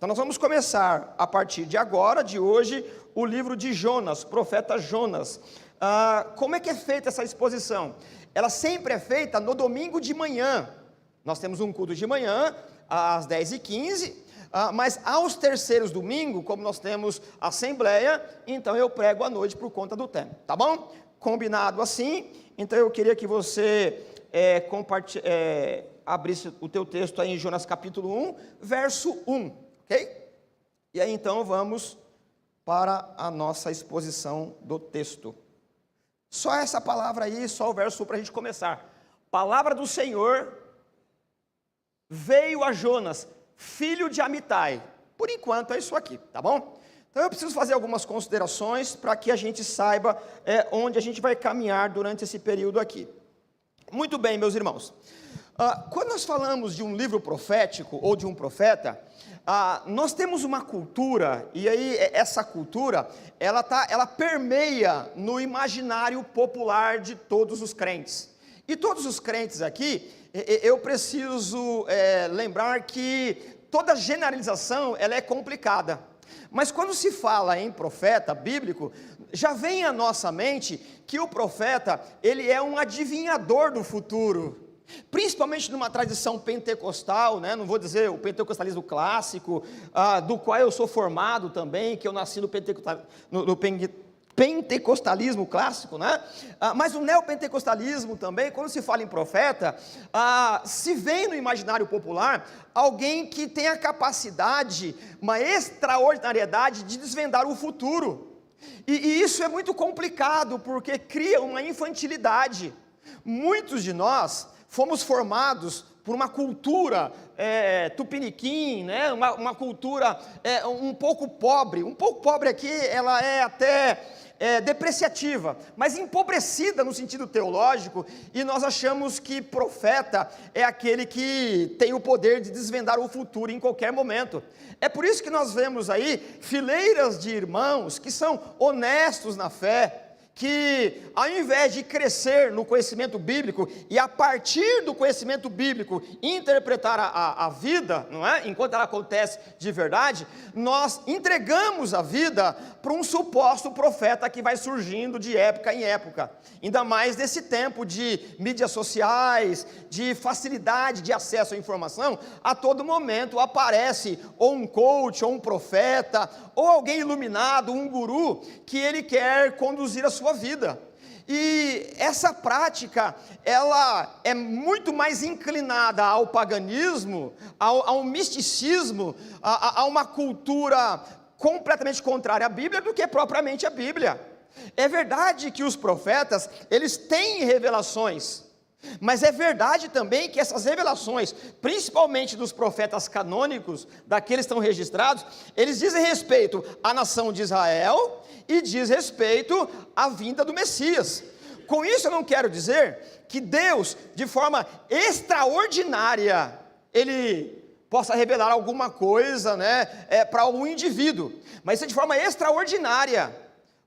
Então nós vamos começar a partir de agora, de hoje, o livro de Jonas, profeta Jonas. Como é que é feita essa exposição? Ela sempre é feita no domingo de manhã. Nós temos um culto de manhã, às 10h15, mas aos terceiros domingos, como nós temos assembleia, então eu prego à noite por conta do tempo, tá bom? Combinado assim. Então eu queria que você abrisse o teu texto aí em Jonas capítulo 1, verso 1, ok? E aí então vamos para a nossa exposição do texto. Só essa palavra aí, só o verso 1 para a gente começar. Palavra do Senhor veio a Jonas, filho de Amitai. Por enquanto é isso aqui, tá bom? Então eu preciso fazer algumas considerações para que a gente saiba onde a gente vai caminhar durante esse período aqui. Muito bem, meus irmãos. Quando nós falamos de um livro profético ou de um profeta, nós temos uma cultura, e aí essa cultura, ela permeia no imaginário popular de todos os crentes. E todos os crentes aqui, eu preciso lembrar que toda generalização ela é complicada. Mas quando se fala em profeta bíblico, já vem à nossa mente que o profeta, ele é um adivinhador do futuro. Principalmente numa tradição pentecostal, né? Não vou dizer o pentecostalismo clássico, do qual eu sou formado também, que eu nasci no pentecostalismo clássico, né? Mas o neopentecostalismo também, quando se fala em profeta, se vê no imaginário popular alguém que tem a capacidade, uma extraordinariedade de desvendar o futuro. E isso é muito complicado, porque cria uma infantilidade. Muitos de nós fomos formados por uma cultura tupiniquim, né? uma cultura um pouco pobre aqui, ela é até depreciativa, mas empobrecida no sentido teológico, e nós achamos que profeta é aquele que tem o poder de desvendar o futuro em qualquer momento. É por isso que nós vemos aí fileiras de irmãos que são honestos na fé, que ao invés de crescer no conhecimento bíblico e a partir do conhecimento bíblico interpretar a vida, não é? Enquanto ela acontece de verdade, nós entregamos a vida para um suposto profeta que vai surgindo de época em época, ainda mais nesse tempo de mídias sociais, de facilidade de acesso à informação. A todo momento aparece ou um coach, ou um profeta, ou alguém iluminado, um guru, que ele quer conduzir a sua vida. E essa prática, ela é muito mais inclinada ao paganismo, ao misticismo, a uma cultura completamente contrária à Bíblia do que propriamente a Bíblia. É verdade que os profetas, eles têm revelações, mas é verdade também que essas revelações, principalmente dos profetas canônicos, daqueles que estão registrados, eles dizem respeito à nação de Israel e diz respeito à vinda do Messias. Com isso eu não quero dizer que Deus, de forma extraordinária, Ele possa revelar alguma coisa, né, para algum indivíduo, mas isso é de forma extraordinária,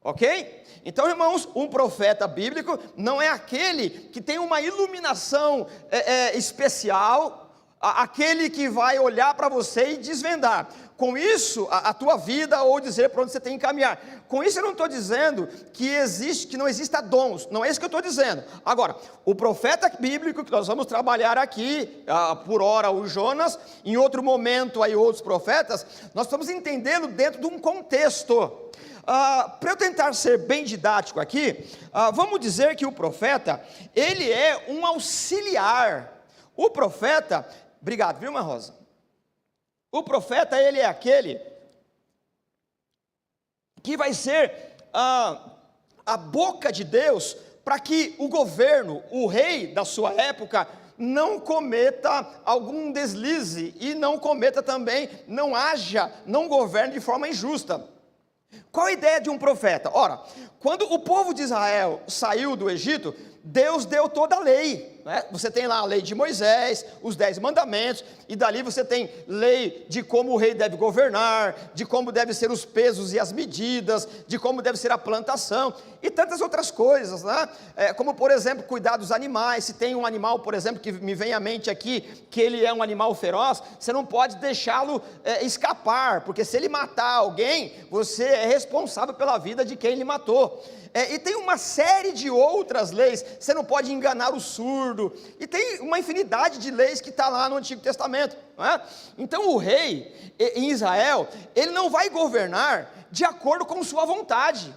ok? Então, irmãos, um profeta bíblico não é aquele que tem uma iluminação especial, aquele que vai olhar para você e desvendar com isso a tua vida, ou dizer para onde você tem que caminhar. Com isso eu não estou dizendo que não exista dons, não é isso que eu estou dizendo. Agora, o profeta bíblico que nós vamos trabalhar aqui, por hora o Jonas, em outro momento aí outros profetas, nós estamos entendendo dentro de um contexto. Para eu tentar ser bem didático aqui, vamos dizer que o profeta, ele é um auxiliar. O profeta, obrigado, viu, Irmã Rosa? O profeta, ele é aquele que vai ser a boca de Deus para que o governo, o rei da sua época, não cometa algum deslize e não cometa também, não governe de forma injusta. Qual a ideia de um profeta? Ora, quando o povo de Israel saiu do Egito, Deus deu toda a lei, né? Você tem lá a lei de Moisés, os 10 mandamentos, e dali você tem lei de como o rei deve governar, de como devem ser os pesos e as medidas, de como deve ser a plantação, e tantas outras coisas, né? Como por exemplo, cuidar dos animais. Se tem um animal, por exemplo, que me vem à mente aqui, que ele é um animal feroz, você não pode deixá-lo escapar, porque se ele matar alguém, você é responsável pela vida de quem ele matou. E tem uma série de outras leis. Você não pode enganar o surdo, e tem uma infinidade de leis que está lá no Antigo Testamento, não é? Então o rei em Israel, ele não vai governar de acordo com sua vontade.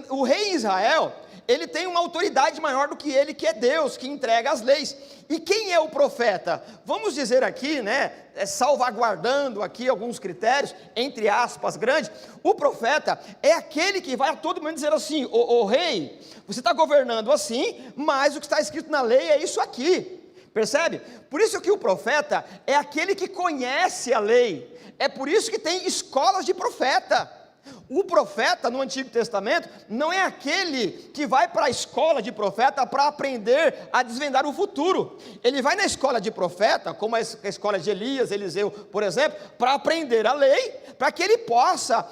O rei em Israel, ele tem uma autoridade maior do que ele, que é Deus, que entrega as leis. E quem é o profeta? Vamos dizer aqui, né, salvaguardando aqui alguns critérios, entre aspas, grandes. O profeta é aquele que vai a todo momento dizer assim: o rei, você está governando assim, mas o que está escrito na lei é isso aqui. Percebe? Por isso que o profeta é aquele que conhece a lei. É por isso que tem escolas de profeta. O profeta no Antigo Testamento não é aquele que vai para a escola de profeta para aprender a desvendar o futuro. Ele vai na escola de profeta, como a escola de Elias, Eliseu, por exemplo, para aprender a lei, para que ele possa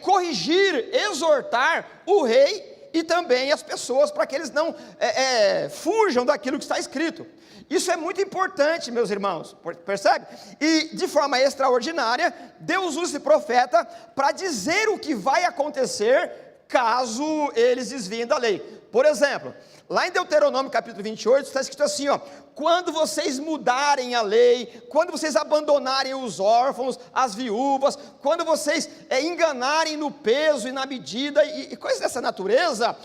corrigir, exortar o rei e também as pessoas, para que eles não fujam daquilo que está escrito. Isso é muito importante, meus irmãos, percebe? E de forma extraordinária, Deus usa esse profeta para dizer o que vai acontecer caso eles desviem da lei. Por exemplo, lá em Deuteronômio capítulo 28, está escrito assim, ó: quando vocês mudarem a lei, quando vocês abandonarem os órfãos, as viúvas, quando vocês enganarem no peso e na medida e coisas dessa natureza,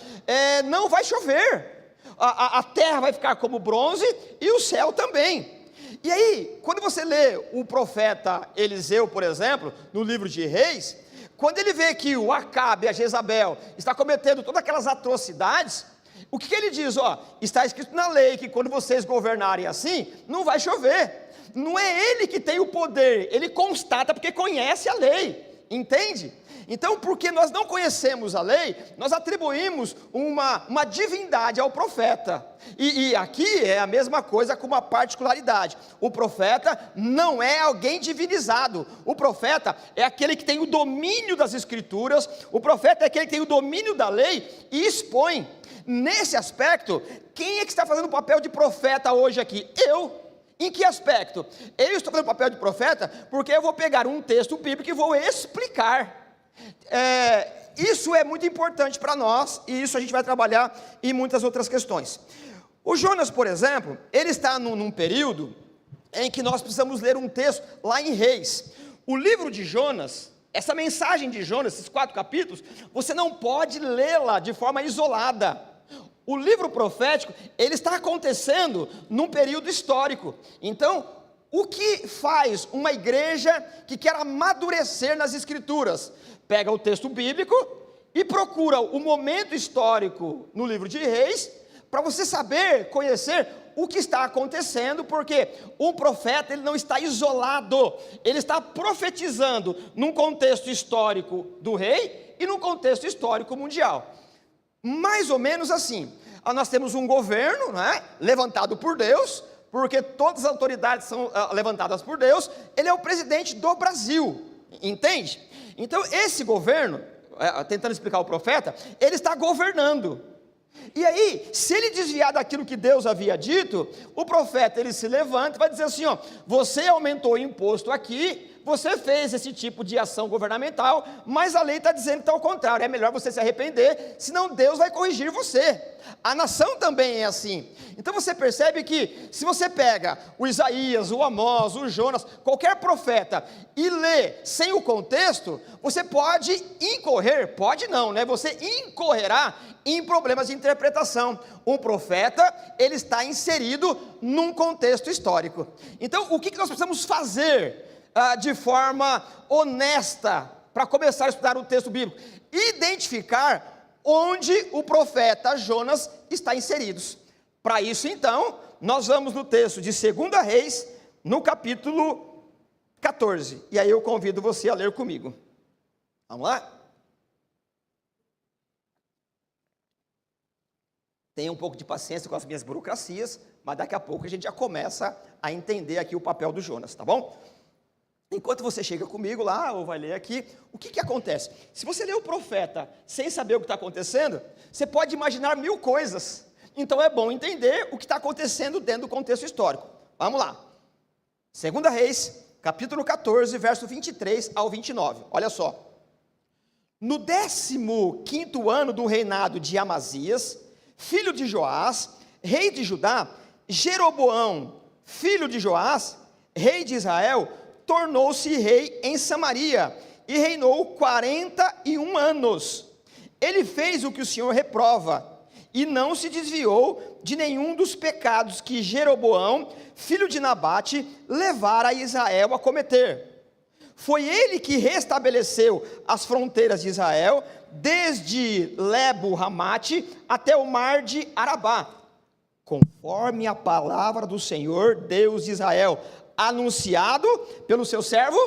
não vai chover. A terra vai ficar como bronze e o céu também. E aí, quando você lê o profeta Eliseu, por exemplo, no livro de Reis, quando ele vê que o Acabe e a Jezabel está cometendo todas aquelas atrocidades, o que ele diz? Está escrito na lei que quando vocês governarem assim, não vai chover. Não é ele que tem o poder, ele constata porque conhece a lei, entende? Então, porque nós não conhecemos a lei, nós atribuímos uma divindade ao profeta. E aqui é a mesma coisa com uma particularidade: o profeta não é alguém divinizado. O profeta é aquele que tem o domínio das escrituras, o profeta é aquele que tem o domínio da lei e expõe. Nesse aspecto, quem é que está fazendo o papel de profeta hoje aqui? Eu. Em que aspecto? Eu estou fazendo o papel de profeta porque eu vou pegar um texto bíblico e vou explicar. Isso é muito importante para nós, e isso a gente vai trabalhar em muitas outras questões. O Jonas, por exemplo, ele está num período em que nós precisamos ler um texto lá em Reis. O livro de Jonas, essa mensagem de Jonas, esses 4 capítulos, você não pode lê-la de forma isolada. O livro profético, ele está acontecendo num período histórico. Então, o que faz uma igreja que quer amadurecer nas escrituras? Pega o texto bíblico e procura o momento histórico no livro de Reis, para você saber, conhecer o que está acontecendo, porque um profeta, ele não está isolado, ele está profetizando num contexto histórico do rei e num contexto histórico mundial. Mais ou menos assim. Nós temos um governo, né, levantado por Deus, porque todas as autoridades são levantadas por Deus. Ele é o presidente do Brasil, entende? Então esse governo, tentando explicar o profeta, ele está governando. E aí, se ele desviar daquilo que Deus havia dito, o profeta, ele se levanta e vai dizer assim, você aumentou o imposto aqui, você fez esse tipo de ação governamental, mas a lei está dizendo que está ao contrário, é melhor você se arrepender, senão Deus vai corrigir você. A nação também é assim. Então você percebe que, se você pega o Isaías, o Amós, o Jonas, qualquer profeta, e lê sem o contexto, você pode incorrer, pode não, né? Você incorrerá em problemas de interpretação. Um profeta, ele está inserido num contexto histórico. Então, o que nós precisamos fazer de forma honesta, para começar a estudar o texto bíblico? Identificar onde o profeta Jonas está inserido. Para isso, então, nós vamos no texto de 2 Reis, no capítulo 14, e aí eu convido você a ler comigo. Vamos lá? Tenha um pouco de paciência com as minhas burocracias, mas daqui a pouco a gente já começa a entender aqui o papel do Jonas, tá bom? Enquanto você chega comigo lá, ou vai ler aqui, o que acontece? Se você lê o profeta sem saber o que está acontecendo, você pode imaginar 1000 coisas. Então é bom entender o que está acontecendo dentro do contexto histórico. Vamos lá. 2 Reis, capítulo 14, verso 23 ao 29. Olha só. No 15º ano do reinado de Amazias, filho de Joás, rei de Judá, Jeroboão, filho de Joás, rei de Israel, tornou-se rei em Samaria e reinou 41 anos. Ele fez o que o Senhor reprova e não se desviou de nenhum dos pecados que Jeroboão, filho de Nabate, levara Israel a cometer. Foi ele que restabeleceu as fronteiras de Israel, desde Lebo-Ramate até o mar de Arabá, conforme a palavra do Senhor, Deus de Israel, anunciado pelo seu servo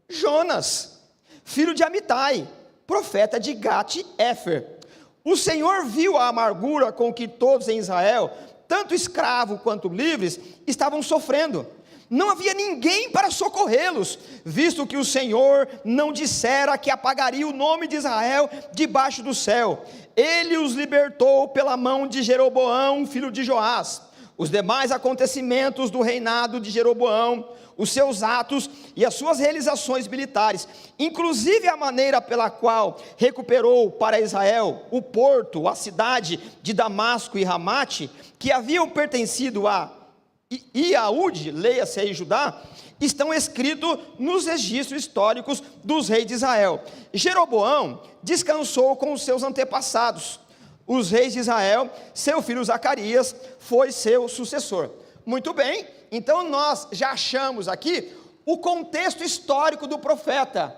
Jonas, filho de Amitai, profeta de Gate-Éfer. O Senhor viu a amargura com que todos em Israel, tanto escravos quanto livres, estavam sofrendo. Não havia ninguém para socorrê-los, visto que o Senhor não dissera que apagaria o nome de Israel debaixo do céu. Ele os libertou pela mão de Jeroboão, filho de Joás. Os demais acontecimentos do reinado de Jeroboão, os seus atos e as suas realizações militares, inclusive a maneira pela qual recuperou para Israel o porto, a cidade de Damasco e Ramate, que haviam pertencido a Iaúde, leia-se aí Judá, estão escritos nos registros históricos dos reis de Israel. Jeroboão descansou com os seus antepassados, os reis de Israel. Seu filho Zacarias foi seu sucessor. Muito bem, então nós já achamos aqui o contexto histórico do profeta.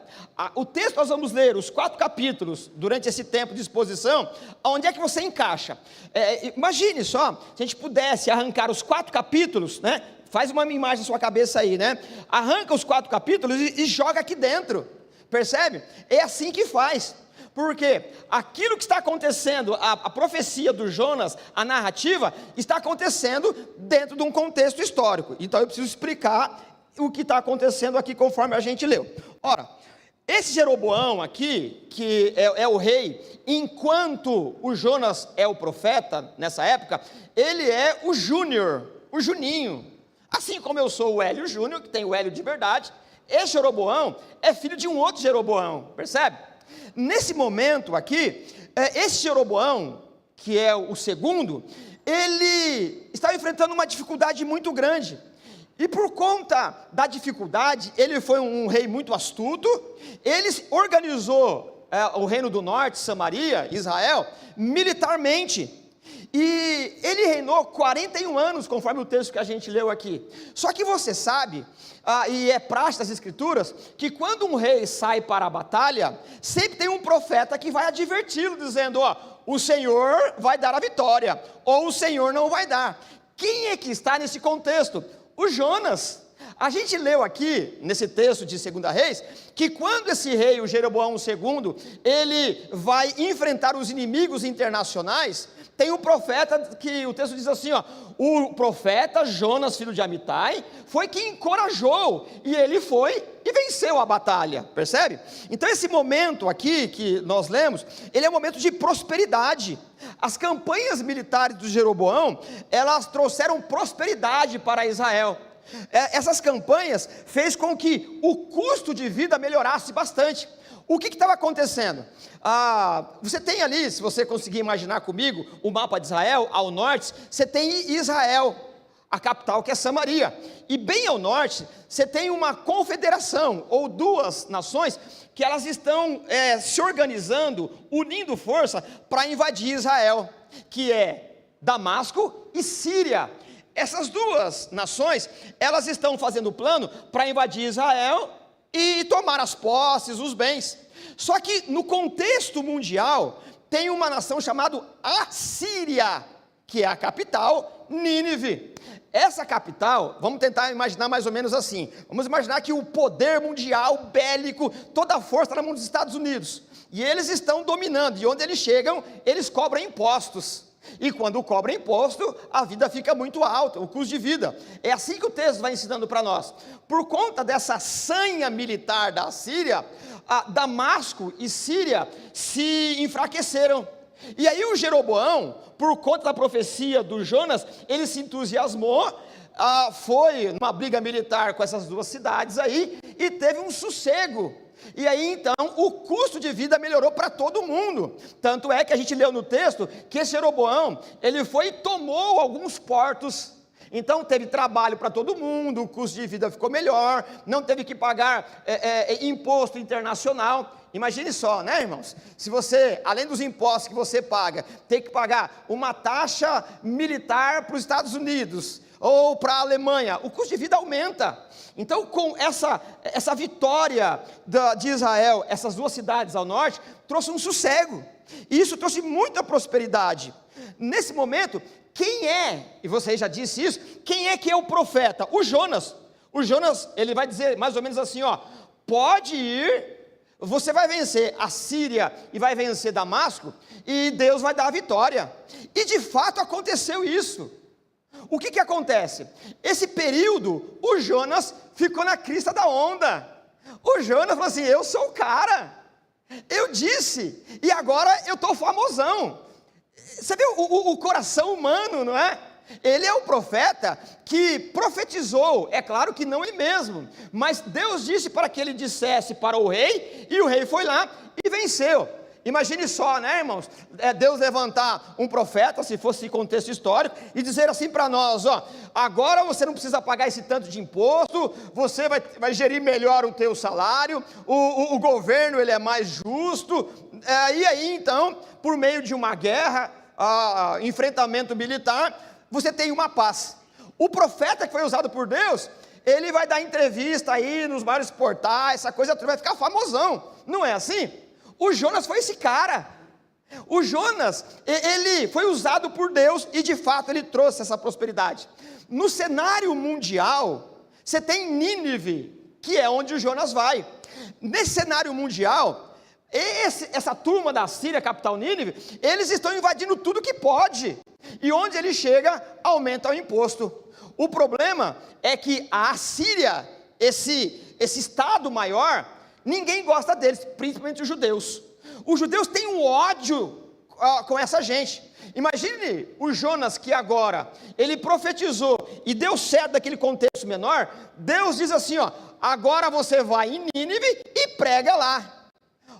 O texto nós vamos ler, os 4 capítulos, durante esse tempo de exposição. Onde é que você encaixa? Imagine só, se a gente pudesse arrancar os 4 capítulos, né? Faz uma imagem na sua cabeça aí, né? Arranca os 4 capítulos e joga aqui dentro, percebe? É assim que faz. Porque aquilo que está acontecendo, a profecia do Jonas, a narrativa, está acontecendo dentro de um contexto histórico. Então eu preciso explicar o que está acontecendo aqui conforme a gente leu. Ora, esse Jeroboão aqui, que é o rei, enquanto o Jonas é o profeta, nessa época, ele é o Júnior, o Juninho. Assim como eu sou o Hélio Júnior, que tem o Hélio de verdade, esse Jeroboão é filho de um outro Jeroboão, percebe? Nesse momento aqui, esse Jeroboão, que é o segundo, ele está enfrentando uma dificuldade muito grande. E por conta da dificuldade, ele foi um rei muito astuto. Ele organizou o reino do norte, Samaria, Israel, militarmente. E ele reinou 41 anos, conforme o texto que a gente leu aqui. Só que você sabe, e é praxe das escrituras, que quando um rei sai para a batalha, sempre tem um profeta que vai adverti-lo, dizendo, o Senhor vai dar a vitória, ou o Senhor não vai dar. Quem é que está nesse contexto? O Jonas. A gente leu aqui, nesse texto de 2 Reis, que quando esse rei, o Jeroboão II, ele vai enfrentar os inimigos internacionais, tem um profeta que o texto diz assim, o profeta Jonas, filho de Amitai, foi quem encorajou, e ele foi e venceu a batalha, percebe? Então esse momento aqui que nós lemos, ele é um momento de prosperidade. As campanhas militares do Jeroboão, elas trouxeram prosperidade para Israel. Essas campanhas fez com que o custo de vida melhorasse bastante. O que estava acontecendo? Você tem ali, se você conseguir imaginar comigo, o mapa de Israel, ao norte, você tem Israel, a capital que é Samaria, e bem ao norte, você tem uma confederação, ou 2 nações, que elas estão se organizando, unindo força, para invadir Israel, que é Damasco e Síria. Essas 2 nações, elas estão fazendo plano para invadir Israel e tomar as posses, os bens. Só que no contexto mundial, tem uma nação chamada Assíria, que é a capital, Nínive. Essa capital, vamos tentar imaginar mais ou menos assim, vamos imaginar que o poder mundial, bélico, toda a força está na mão dos Estados Unidos, e eles estão dominando, e onde eles chegam, eles cobram impostos. E quando cobra imposto, a vida fica muito alta, o custo de vida. É assim que o texto vai ensinando para nós. Por conta dessa sanha militar da Síria, Damasco e Síria se enfraqueceram. E aí o Jeroboão, por conta da profecia do Jonas, ele se entusiasmou, foi numa briga militar com essas duas cidades aí, e teve um sossego. E aí então o custo de vida melhorou para todo mundo. Tanto é que a gente leu no texto que esse Jeroboão, ele foi e tomou alguns portos. Então teve trabalho para todo mundo, o custo de vida ficou melhor, não teve que pagar imposto internacional. Imagine só, né, irmãos? Se você, além dos impostos que você paga, tem que pagar uma taxa militar para os Estados Unidos ou para a Alemanha, o custo de vida aumenta. Então, com essa vitória de Israel, essas duas cidades ao norte, trouxe um sossego, e isso trouxe muita prosperidade. Nesse momento, quem é, e você já disse isso, quem é que é o profeta? O Jonas, ele vai dizer mais ou menos assim, pode ir, você vai vencer a Síria e vai vencer Damasco, e Deus vai dar a vitória. E de fato aconteceu isso. O que acontece? Esse período, o Jonas ficou na crista da onda. O Jonas falou assim, eu sou o cara, eu disse, e agora eu estou famosão. Você vê o coração humano, não é? Ele é o profeta que profetizou, é claro que não ele mesmo, mas Deus disse para que ele dissesse para o rei, e o rei foi lá e venceu. Imagine só, né, irmãos, Deus levantar um profeta, se fosse contexto histórico, e dizer assim para nós, agora você não precisa pagar esse tanto de imposto, você vai gerir melhor o teu salário, o governo ele é mais justo, e aí então, por meio de uma guerra, enfrentamento militar, você tem uma paz. O profeta que foi usado por Deus, ele vai dar entrevista aí nos vários portais, essa coisa toda vai ficar famosão, não é assim? O Jonas foi esse cara. O Jonas, ele foi usado por Deus e de fato ele trouxe essa prosperidade. No cenário mundial, você tem Nínive, que é onde o Jonas vai. Nesse cenário mundial, essa turma da Síria, capital Nínive, eles estão invadindo tudo que pode. E onde ele chega, aumenta o imposto. O problema é que a Síria, esse estado maior, ninguém gosta deles, principalmente os judeus. Os judeus têm um ódio com essa gente. Imagine o Jonas que agora, ele profetizou e deu certo daquele contexto menor. Deus diz assim, agora você vai em Nínive e prega lá.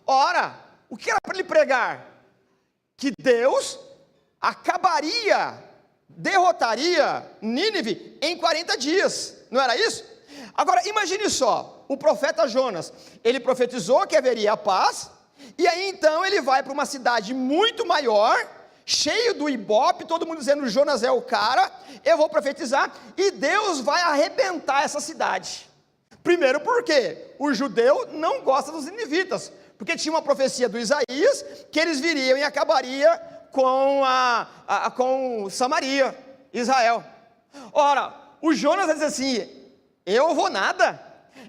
Ora, o que era para ele pregar? Que Deus derrotaria Nínive em 40 dias, não era isso? Agora imagine só, o profeta Jonas, ele profetizou que haveria a paz, e aí então ele vai para uma cidade muito maior, cheio do ibope, todo mundo dizendo Jonas é o cara, eu vou profetizar, e Deus vai arrebentar essa cidade. Primeiro porque o judeu não gosta dos ninivitas, porque tinha uma profecia do Isaías, que eles viriam e acabaria com Samaria, Israel. Ora, o Jonas diz assim, eu vou nada,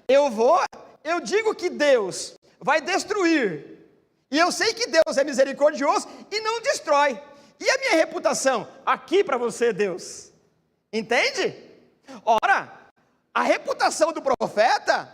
eu digo que Deus vai destruir, e eu sei que Deus é misericordioso e não destrói, e a minha reputação aqui para você, Deus, entende? Ora, a reputação do profeta,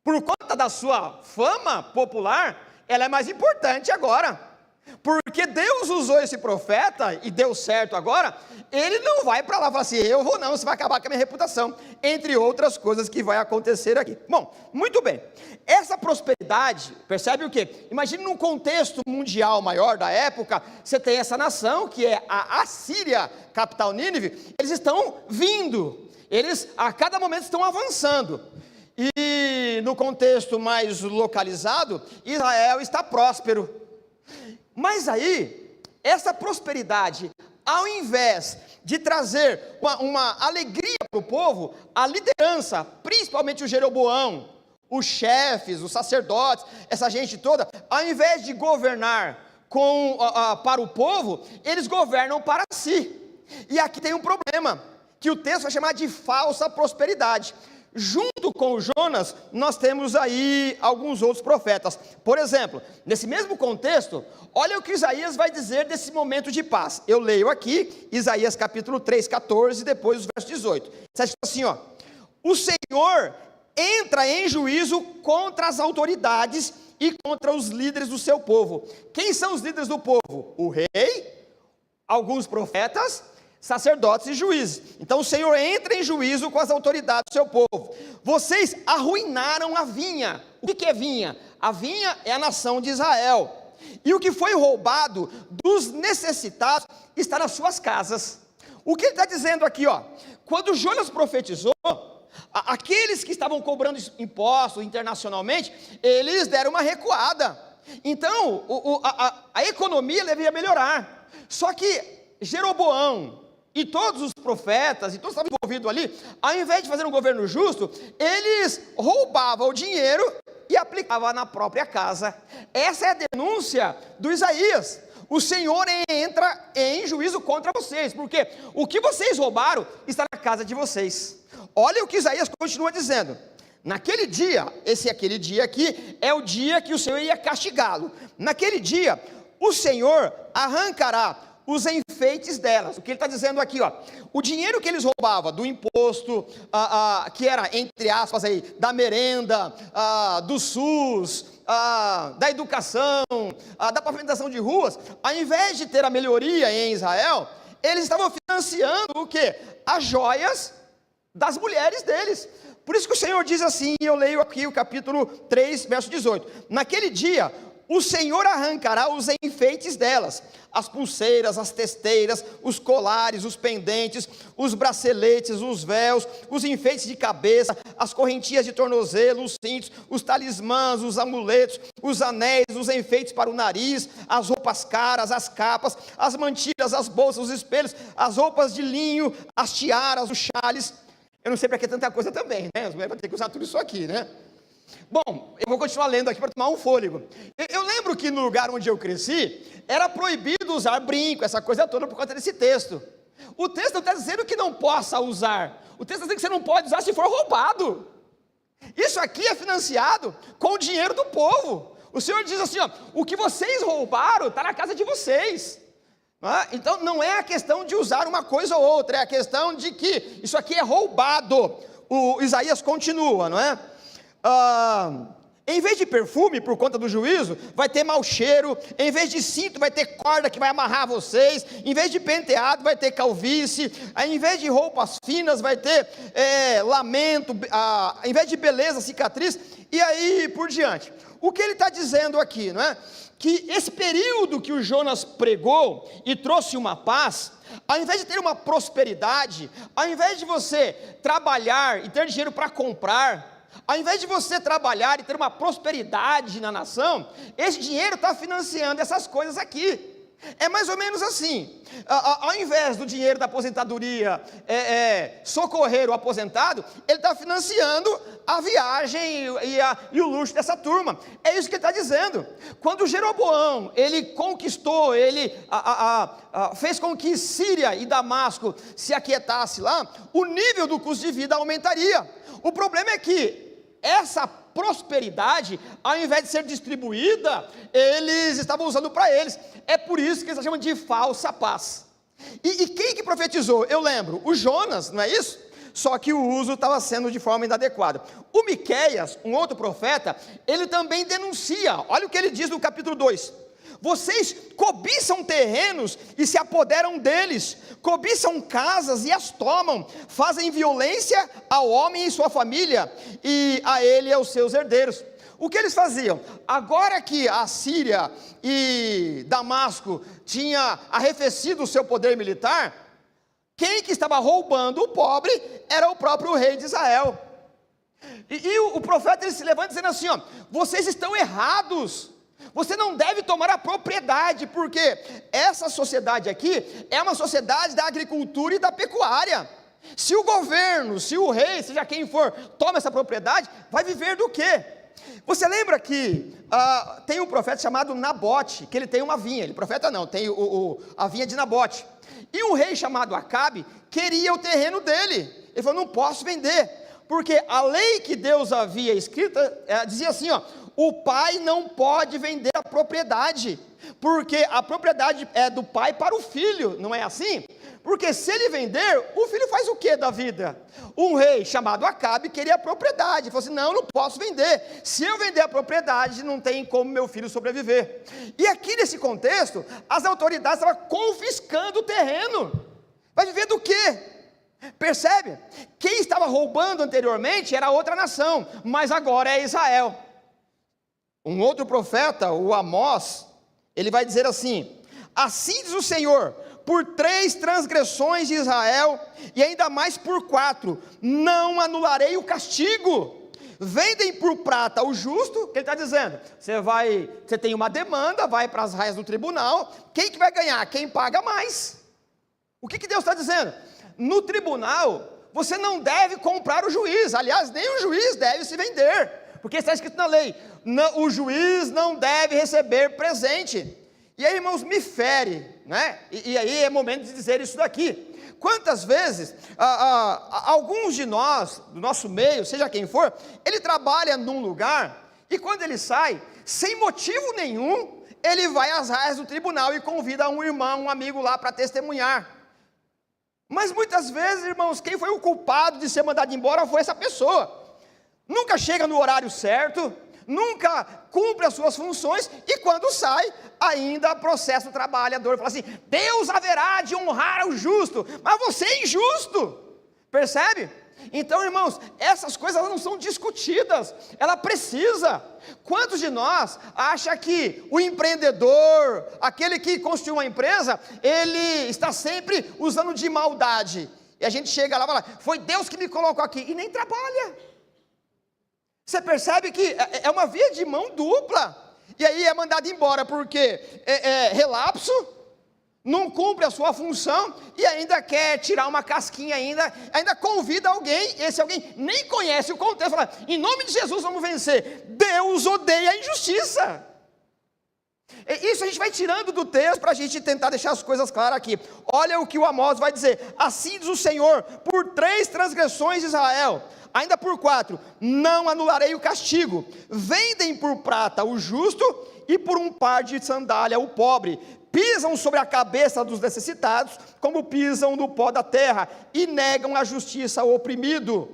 por conta da sua fama popular, ela é mais importante agora, porque Deus usou esse profeta, e deu certo agora, ele não vai para lá e falar assim, eu vou não, você vai acabar com a minha reputação, entre outras coisas que vai acontecer aqui. Bom, muito bem, essa prosperidade, percebe o quê? Imagine num contexto mundial maior da época, você tem essa nação, que é a Assíria, capital Nínive, eles estão vindo, eles a cada momento estão avançando, e no contexto mais localizado, Israel está próspero. Mas aí, essa prosperidade, ao invés de trazer uma alegria para o povo, a liderança, principalmente o Jeroboão, os chefes, os sacerdotes, essa gente toda, ao invés de governar para o povo, eles governam para si. E aqui tem um problema, que o texto vai chamar de falsa prosperidade. junto com Jonas, nós temos aí alguns outros profetas. Por exemplo, nesse mesmo contexto, olha o que Isaías vai dizer desse momento de paz. Eu leio aqui, Isaías capítulo 3, 14, depois os versos 18. Está escrito assim, ó: o Senhor entra em juízo contra as autoridades e contra os líderes do seu povo. Quem são os líderes do povo? O rei, alguns profetas, sacerdotes e juízes. Então o Senhor entra em juízo com as autoridades do seu povo. Vocês arruinaram a vinha. O que é vinha? A vinha é a nação de Israel. E o que foi roubado dos necessitados está nas suas casas. O que ele está dizendo aqui, ó? Quando Jonas profetizou, aqueles que estavam cobrando impostos internacionalmente, eles deram uma recuada. Então a economia devia melhorar. Só que Jeroboão e todos os profetas, e todos estavam envolvidos ali, ao invés de fazer um governo justo, eles roubavam o dinheiro e aplicavam na própria casa. Essa é a denúncia do Isaías. O Senhor entra em juízo contra vocês, porque o que vocês roubaram está na casa de vocês. Olha o que Isaías continua dizendo: naquele dia, aquele dia aqui, é o dia que o Senhor ia castigá-lo. Naquele dia, o Senhor arrancará os enfeites delas. O que ele está dizendo aqui, ó: o dinheiro que eles roubavam do imposto, que era, entre aspas, aí, da merenda, do SUS, da educação, da pavimentação de ruas, ao invés de ter a melhoria em Israel, eles estavam financiando o quê? As joias das mulheres deles. Por isso que o Senhor diz assim, eu leio aqui o capítulo 3, verso 18: naquele dia, o Senhor arrancará os enfeites delas, as pulseiras, as testeiras, os colares, os pendentes, os braceletes, os véus, os enfeites de cabeça, as correntias de tornozelo, os cintos, os talismãs, os amuletos, os anéis, os enfeites para o nariz, as roupas caras, as capas, as mantilhas, as bolsas, os espelhos, as roupas de linho, as tiaras, os chales. Eu não sei para que tanta coisa também, né? As mulheres vão ter que usar tudo isso aqui, né? Bom, eu vou continuar lendo aqui para tomar um fôlego. Eu lembro que no lugar onde eu cresci, era proibido usar brinco, essa coisa toda, por conta desse texto. O texto não está dizendo que não possa usar, o texto está dizendo que você não pode usar se for roubado. Isso aqui é financiado com o dinheiro do povo. O Senhor diz assim, ó: o que vocês roubaram está na casa de vocês. Então não é a questão de usar uma coisa ou outra, é a questão de que isso aqui é roubado. O Isaías continua, não é? Em vez de perfume, por conta do juízo, vai ter mau cheiro. Em vez de cinto, vai ter corda que vai amarrar vocês. Em vez de penteado, vai ter calvície. Em vez de roupas finas, vai ter lamento. Em vez de beleza, cicatriz. E aí por diante. O que ele está dizendo aqui, não é? Que esse período que o Jonas pregou e trouxe uma paz, ao invés de ter uma prosperidade, ao invés de você trabalhar e ter dinheiro para comprar, ao invés de você trabalhar e ter uma prosperidade na nação, esse dinheiro está financiando essas coisas aqui. É mais ou menos assim, ao invés do dinheiro da aposentadoria socorrer o aposentado, ele está financiando a viagem e o luxo dessa turma. É isso que ele está dizendo. Quando Jeroboão, ele conquistou, ele fez com que Síria e Damasco se aquietasse lá, o nível do custo de vida aumentaria. O problema é que essa prosperidade, ao invés de ser distribuída, eles estavam usando para eles. É por isso que eles chamam de falsa paz. E quem que profetizou? Eu lembro, o Jonas, não é isso? Só que o uso estava sendo de forma inadequada. O Miqueias, um outro profeta, ele também denuncia. Olha o que ele diz no capítulo 2: vocês cobiçam terrenos e se apoderam deles, cobiçam casas e as tomam, fazem violência ao homem e sua família, e a ele e aos seus herdeiros. O que eles faziam? Agora que a Síria e Damasco tinha arrefecido o seu poder militar, quem que estava roubando o pobre era o próprio rei de Israel. E o profeta, ele se levanta dizendo assim, ó: vocês estão errados. Você não deve tomar a propriedade, porque essa sociedade aqui é uma sociedade da agricultura e da pecuária. Se o governo, se o rei, seja quem for, toma essa propriedade, vai viver do quê? Você lembra que tem um profeta chamado Nabote, que ele tem uma vinha, ele profeta não, tem a vinha de Nabote. E um rei chamado Acabe queria o terreno dele. Ele falou: não posso vender, Porque a lei que Deus havia escrita dizia assim, ó, o pai não pode vender a propriedade, porque a propriedade é do pai para o filho, não é assim? Porque se ele vender, o filho faz o que da vida? Um rei chamado Acabe queria a propriedade, falou assim, não posso vender, se eu vender a propriedade, não tem como meu filho sobreviver. E aqui nesse contexto, as autoridades estavam confiscando o terreno, vai viver do quê? Percebe? Quem estava roubando anteriormente era outra nação, mas agora é Israel. Um outro profeta, o Amós, ele vai dizer assim, assim diz o Senhor, por 3 transgressões de Israel, e ainda mais por 4, não anularei o castigo. Vendem por prata o justo, que ele está dizendo, você tem uma demanda, vai para as raias do tribunal, quem que vai ganhar? Quem paga mais. O que Deus está dizendo? No tribunal, você não deve comprar o juiz, aliás, nem o juiz deve se vender, porque está escrito na lei, o juiz não deve receber presente. E aí, irmãos, me fere, né? E aí é momento de dizer isso daqui. Quantas vezes, alguns de nós, do nosso meio, seja quem for, ele trabalha num lugar, e quando ele sai, sem motivo nenhum, ele vai às raias do tribunal e convida um irmão, um amigo lá para testemunhar. Mas muitas vezes, irmãos, quem foi o culpado de ser mandado embora foi essa pessoa. Nunca chega no horário certo, nunca cumpre as suas funções, e quando sai, ainda processa o trabalhador, fala assim, Deus haverá de honrar o justo, mas você é injusto, percebe? Então, irmãos, essas coisas não são discutidas, ela precisa. Quantos de nós acha que o empreendedor, aquele que construiu uma empresa, ele está sempre usando de maldade, e a gente chega lá e fala, foi Deus que me colocou aqui, e nem trabalha. Você percebe que é uma via de mão dupla, e aí é mandado embora, porque relapso, não cumpre a sua função, e ainda quer tirar uma casquinha ainda convida alguém, esse alguém nem conhece o contexto, fala, em nome de Jesus vamos vencer. Deus odeia a injustiça. Isso a gente vai tirando do texto, para a gente tentar deixar as coisas claras aqui. Olha o que o Amós vai dizer, assim diz o Senhor, por 3 transgressões de Israel, ainda por 4, não anularei o castigo, vendem por prata o justo, e por um par de sandália o pobre, pisam sobre a cabeça dos necessitados, como pisam no pó da terra, e negam a justiça ao oprimido.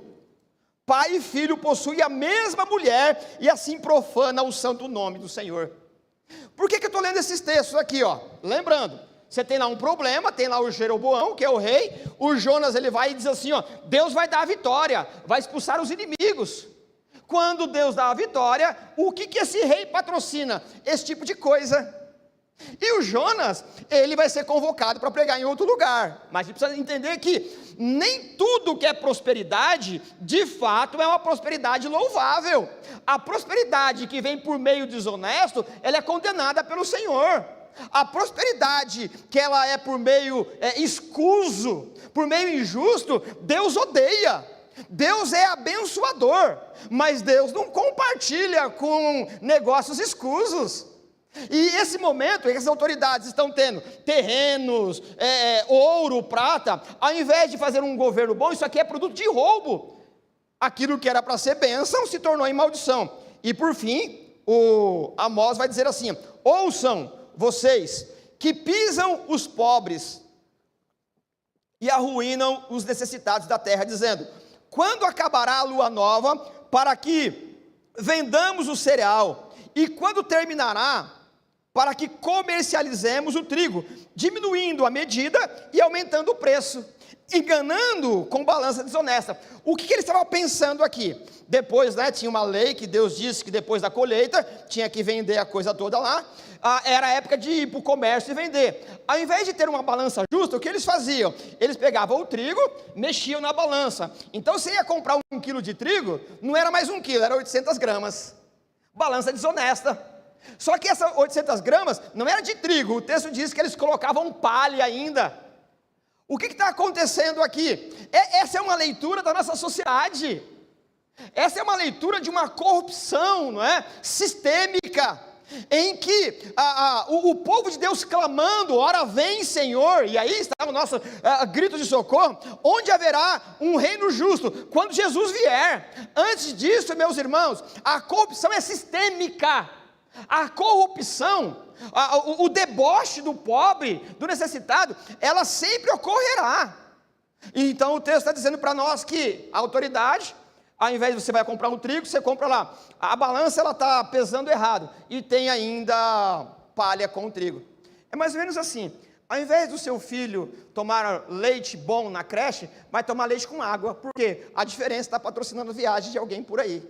Pai e filho possuem a mesma mulher, e assim profana o santo nome do Senhor. Por que eu estou lendo esses textos aqui, ó? Lembrando, você tem lá um problema, tem lá o Jeroboão, que é o rei, o Jonas, ele vai e diz assim, ó, Deus vai dar a vitória, vai expulsar os inimigos. Quando Deus dá a vitória, o que esse rei patrocina? Esse tipo de coisa. E o Jonas, ele vai ser convocado para pregar em outro lugar, mas você precisa entender que nem tudo que é prosperidade, de fato é uma prosperidade louvável. A prosperidade que vem por meio desonesto, ela é condenada pelo Senhor. A prosperidade que ela é por meio escuso, por meio injusto, Deus odeia. Deus é abençoador, mas Deus não compartilha com negócios escusos. E esse momento em que as autoridades estão tendo terrenos, ouro, prata, ao invés de fazer um governo bom, isso aqui é produto de roubo. Aquilo que era para ser bênção se tornou em maldição. E por fim, o Amós vai dizer assim, ouçam vocês que pisam os pobres e arruinam os necessitados da terra, dizendo, quando acabará a lua nova, para que vendamos o cereal, e quando terminará, para que comercializemos o trigo, diminuindo a medida e aumentando o preço, enganando com balança desonesta. O que ele estava pensando aqui? Depois, tinha uma lei que Deus disse que depois da colheita, tinha que vender a coisa toda lá, era a época de ir para o comércio e vender. Ao invés de ter uma balança justa, o que eles faziam? Eles pegavam o trigo, mexiam na balança. Então, você ia comprar 1 quilo de trigo, não era mais 1 quilo, era 800 gramas. Balança desonesta. Só que essas 800 gramas não era de trigo, o texto diz que eles colocavam palha ainda. O que está acontecendo aqui? Essa é uma leitura da nossa sociedade. Essa é uma leitura de uma corrupção, não é? Sistêmica. em que o povo de Deus clamando, ora vem Senhor, e aí está o nosso grito de socorro, onde haverá um reino justo, quando Jesus vier. Antes disso, meus irmãos, a corrupção é sistêmica, a corrupção, o deboche do pobre, do necessitado, ela sempre ocorrerá. Então o texto está dizendo para nós que a autoridade, ao invés de você vai comprar um trigo, você compra lá, a balança ela está pesando errado, e tem ainda palha com o trigo. É mais ou menos assim, ao invés do seu filho tomar leite bom na creche, vai tomar leite com água, porque a diferença está patrocinando a viagem de alguém por aí,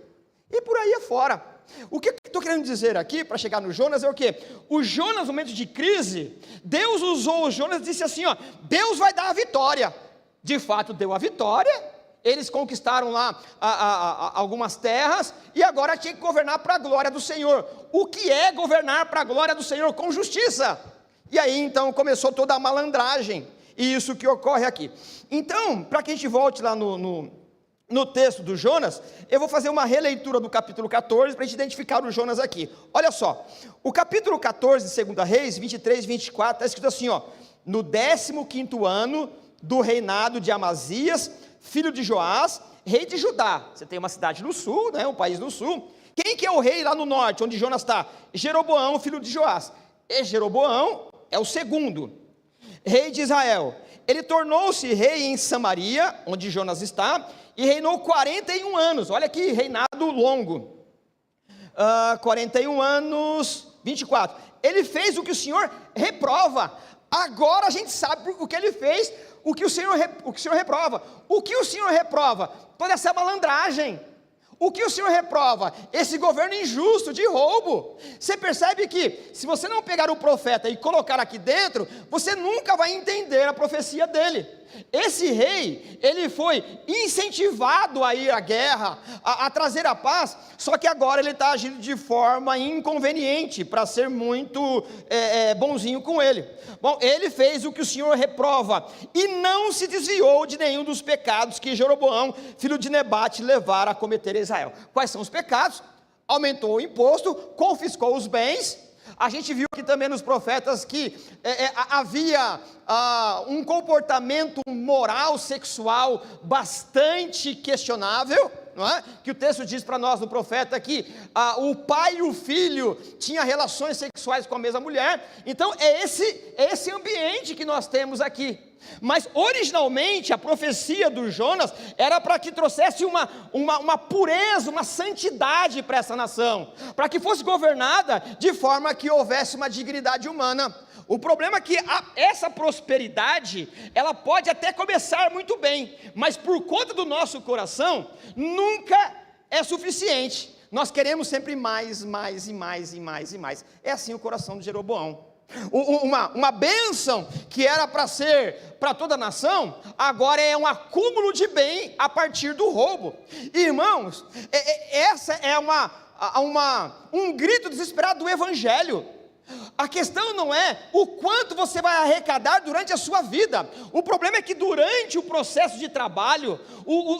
e por aí afora. O que eu estou querendo dizer aqui, para chegar no Jonas, é o quê? O Jonas, no momento de crise, Deus usou o Jonas e disse assim, ó, Deus vai dar a vitória. De fato deu a vitória, eles conquistaram lá algumas terras, e agora tinha que governar para a glória do Senhor. O que é governar para a glória do Senhor? Com justiça. E aí então começou toda a malandragem, e isso que ocorre aqui. Então, para que a gente volte lá no texto do Jonas, eu vou fazer uma releitura do capítulo 14, para a gente identificar o Jonas aqui. Olha só, o capítulo 14 de 2 Reis, 23 e 24, está escrito assim, ó, no 15º ano do reinado de Amazias, filho de Joás, rei de Judá. Você tem uma cidade no sul, né, um país no sul. Quem que é o rei lá no norte, onde Jonas está? Jeroboão, filho de Joás. E Jeroboão é o segundo, rei de Israel. Ele tornou-se rei em Samaria, onde Jonas está, e reinou 41 anos, olha que reinado longo, 41 anos, 24, ele fez o que o Senhor reprova. Agora a gente sabe o que ele fez, o que o Senhor reprova. O que o Senhor reprova? Toda essa malandragem. O que o Senhor reprova? Esse governo injusto, de roubo. Você percebe que, se você não pegar o profeta e colocar aqui dentro, você nunca vai entender a profecia dele. Esse rei, ele foi incentivado a ir à guerra, a trazer a paz, só que agora ele está agindo de forma inconveniente, para ser muito bonzinho com ele. Bom, ele fez o que o Senhor reprova, e não se desviou de nenhum dos pecados que Jeroboão, filho de Nebate, levara a cometer em Israel. Quais são os pecados? Aumentou o imposto, confiscou os bens. A gente viu aqui também nos profetas que havia um comportamento moral, sexual, bastante questionável, não é? Que o texto diz para nós no profeta que o pai e o filho tinham relações sexuais com a mesma mulher. Então é esse ambiente que nós temos aqui. Mas originalmente a profecia do Jonas era para que trouxesse uma pureza, uma santidade para essa nação, para que fosse governada de forma que houvesse uma dignidade humana. O problema é que essa prosperidade, ela pode até começar muito bem, mas por conta do nosso coração, nunca é suficiente. Nós queremos sempre mais, mais e mais e mais e mais. É assim o coração de Jeroboão. Uma bênção que era para ser para toda a nação, agora é um acúmulo de bem a partir do roubo. Irmãos, essa é um grito desesperado do Evangelho. A questão não é o quanto você vai arrecadar durante a sua vida. O problema é que durante o processo de trabalho,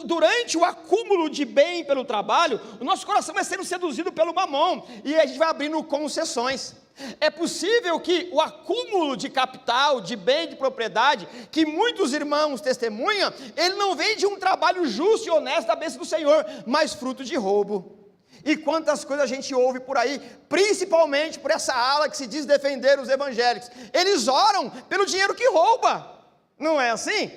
durante o acúmulo de bem pelo trabalho, o nosso coração vai sendo seduzido pelo mamão, e a gente vai abrindo concessões. É possível que o acúmulo de capital, de bem, de propriedade, que muitos irmãos testemunham, ele não vem de um trabalho justo e honesto da bênção do Senhor, mas fruto de roubo. E quantas coisas a gente ouve por aí, principalmente por essa ala que se diz defender os evangélicos. Eles oram pelo dinheiro que rouba, não é assim?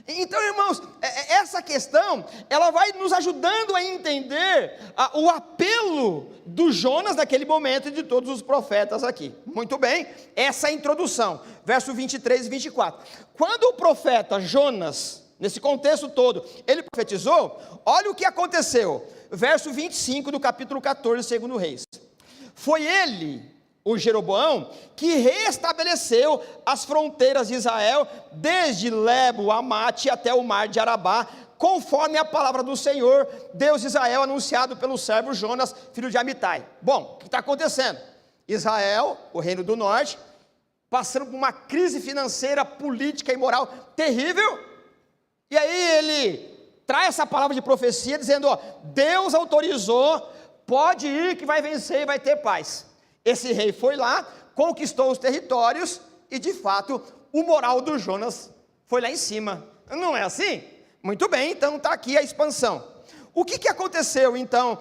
Então, irmãos, essa questão, ela vai nos ajudando a entender o apelo do Jonas naquele momento e de todos os profetas aqui. Muito bem, essa é a introdução, verso 23 e 24. Quando o profeta Jonas, nesse contexto todo, ele profetizou, olha o que aconteceu. Verso 25 do capítulo 14, 2 Reis. Foi ele, o Jeroboão, que restabeleceu as fronteiras de Israel, desde Lebo, Amate até o mar de Arabá, conforme a palavra do Senhor, Deus de Israel, anunciado pelo servo Jonas, filho de Amitai. Bom, o que está acontecendo? Israel, o reino do norte, passando por uma crise financeira, política e moral terrível, e aí ele traz essa palavra de profecia, dizendo, ó, Deus autorizou, pode ir que vai vencer e vai ter paz. Esse rei foi lá, conquistou os territórios e de fato o moral do Jonas foi lá em cima. Não é assim? Muito bem, então está aqui a expansão. O que aconteceu então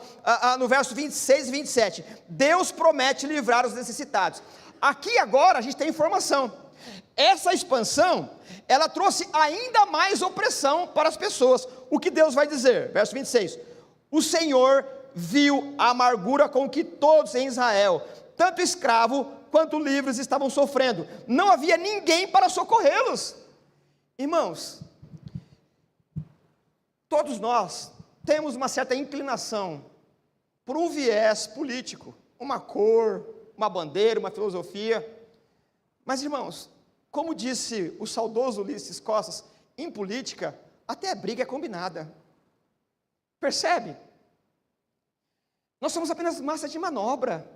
no verso 26 e 27? Deus promete livrar os necessitados. Aqui agora a gente tem informação. Essa expansão, ela trouxe ainda mais opressão para as pessoas. O que Deus vai dizer? Verso 26. O Senhor viu a amargura com que todos em Israel, tanto escravo quanto livres, estavam sofrendo. Não havia ninguém para socorrê-los. Irmãos, todos nós temos uma certa inclinação por um viés político, uma cor, uma bandeira, uma filosofia. Mas, irmãos, como disse o saudoso Ulisses Costas, em política, até a briga é combinada. Percebe? Nós somos apenas massa de manobra.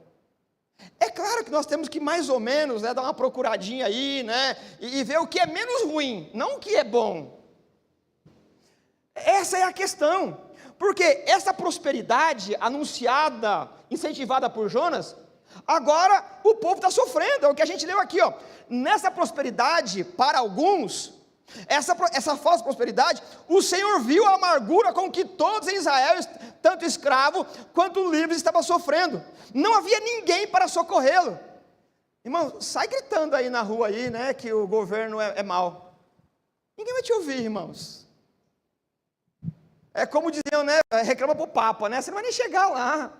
É claro que nós temos que mais ou menos, dar uma procuradinha aí, e ver o que é menos ruim, não o que é bom. Essa é a questão, porque essa prosperidade anunciada, incentivada por Jonas, agora o povo está sofrendo, é o que a gente leu aqui, nessa prosperidade, para alguns, essa falsa prosperidade, o Senhor viu a amargura com que todos em Israel, tanto escravo quanto livres, estavam sofrendo, não havia ninguém para socorrê-lo. Irmão, sai gritando aí na rua aí, que o governo é mau, ninguém vai te ouvir, irmãos. É como diziam, reclama para o Papa, você não vai nem chegar lá.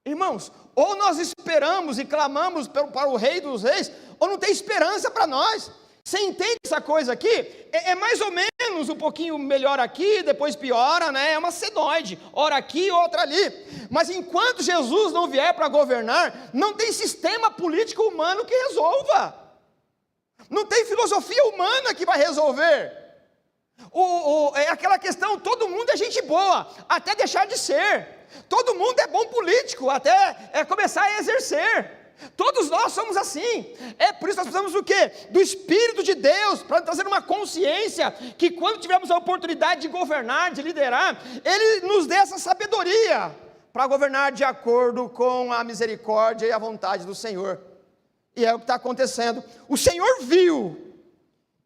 Irmãos, ou nós esperamos e clamamos para o Rei dos Reis, ou não tem esperança para nós. Você entende essa coisa aqui? É mais ou menos um pouquinho melhor aqui, depois piora, é uma senoide, ora aqui, outra ali. Mas enquanto Jesus não vier para governar, não tem sistema político humano que resolva. Não tem filosofia humana que vai resolver. É aquela questão, todo mundo é gente boa, até deixar de ser. Todo mundo é bom político, até começar a exercer. Todos nós somos assim. É por isso que nós precisamos do quê? Do Espírito de Deus, para trazer uma consciência, que quando tivermos a oportunidade de governar, de liderar, Ele nos dê essa sabedoria, para governar de acordo com a misericórdia e a vontade do Senhor. E é o que está acontecendo. O Senhor viu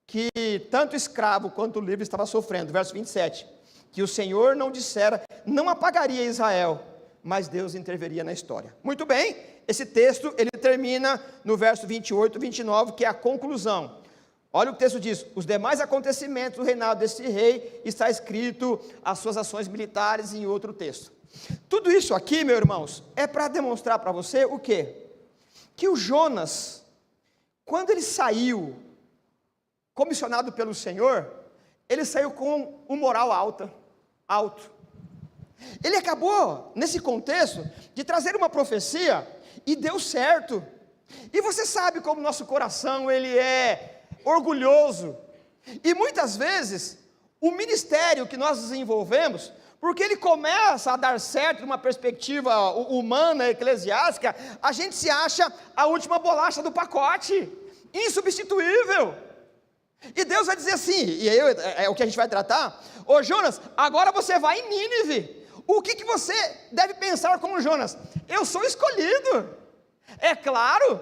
que tanto escravo quanto livre estava sofrendo, verso 27, que o Senhor não dissera, não apagaria Israel, mas Deus interveria na história. Muito bem, esse texto, ele termina no verso 28 e 29, que é a conclusão. Olha o que o texto diz, os demais acontecimentos do reinado desse rei, está escrito as suas ações militares em outro texto. Tudo isso aqui, meus irmãos, é para demonstrar para você o quê? Que o Jonas, quando ele saiu, comissionado pelo Senhor, ele saiu com um moral alto. Ele acabou, nesse contexto, de trazer uma profecia, e deu certo. E você sabe como nosso coração, ele é orgulhoso, e muitas vezes, o ministério que nós desenvolvemos, porque ele começa a dar certo numa perspectiva humana, eclesiástica, a gente se acha a última bolacha do pacote, insubstituível. E Deus vai dizer assim, e aí é o que a gente vai tratar, ô Jonas, agora você vai em Nínive. O que você deve pensar como Jonas? Eu sou escolhido, é claro,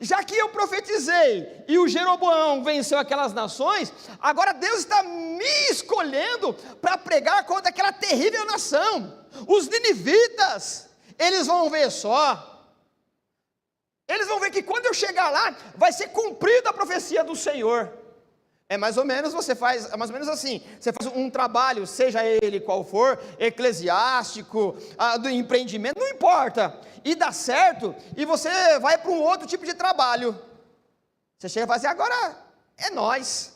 já que eu profetizei, e o Jeroboão venceu aquelas nações, agora Deus está me escolhendo, para pregar contra aquela terrível nação, os ninivitas. Eles vão ver só, eles vão ver que quando eu chegar lá, vai ser cumprida a profecia do Senhor. É mais ou menos mais ou menos assim, você faz um trabalho, seja ele qual for, eclesiástico, do empreendimento, não importa, e dá certo, e você vai para um outro tipo de trabalho, você chega e fala assim, agora é nós,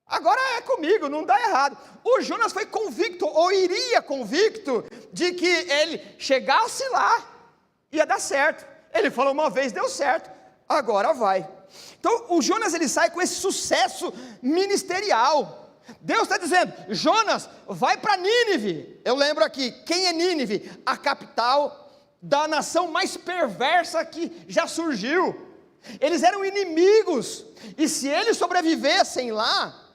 agora é comigo, não dá errado. O Jonas foi convicto, ou iria convicto, de que ele chegasse lá, ia dar certo. Ele falou uma vez, deu certo, agora vai. Então o Jonas, ele sai com esse sucesso ministerial. Deus está dizendo, Jonas, vai para Nínive. Eu lembro aqui, quem é Nínive? A capital da nação mais perversa que já surgiu. Eles eram inimigos, e se eles sobrevivessem lá,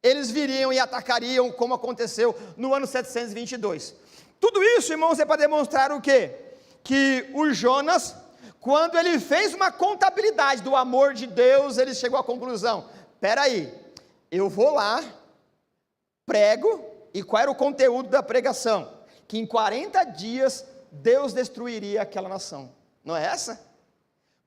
eles viriam e atacariam, como aconteceu no ano 722. Tudo isso, irmãos, é para demonstrar o quê? Que o Jonas, quando ele fez uma contabilidade do amor de Deus, ele chegou à conclusão: espera aí, eu vou lá, prego, e qual era o conteúdo da pregação? Que em 40 dias Deus destruiria aquela nação. Não é essa?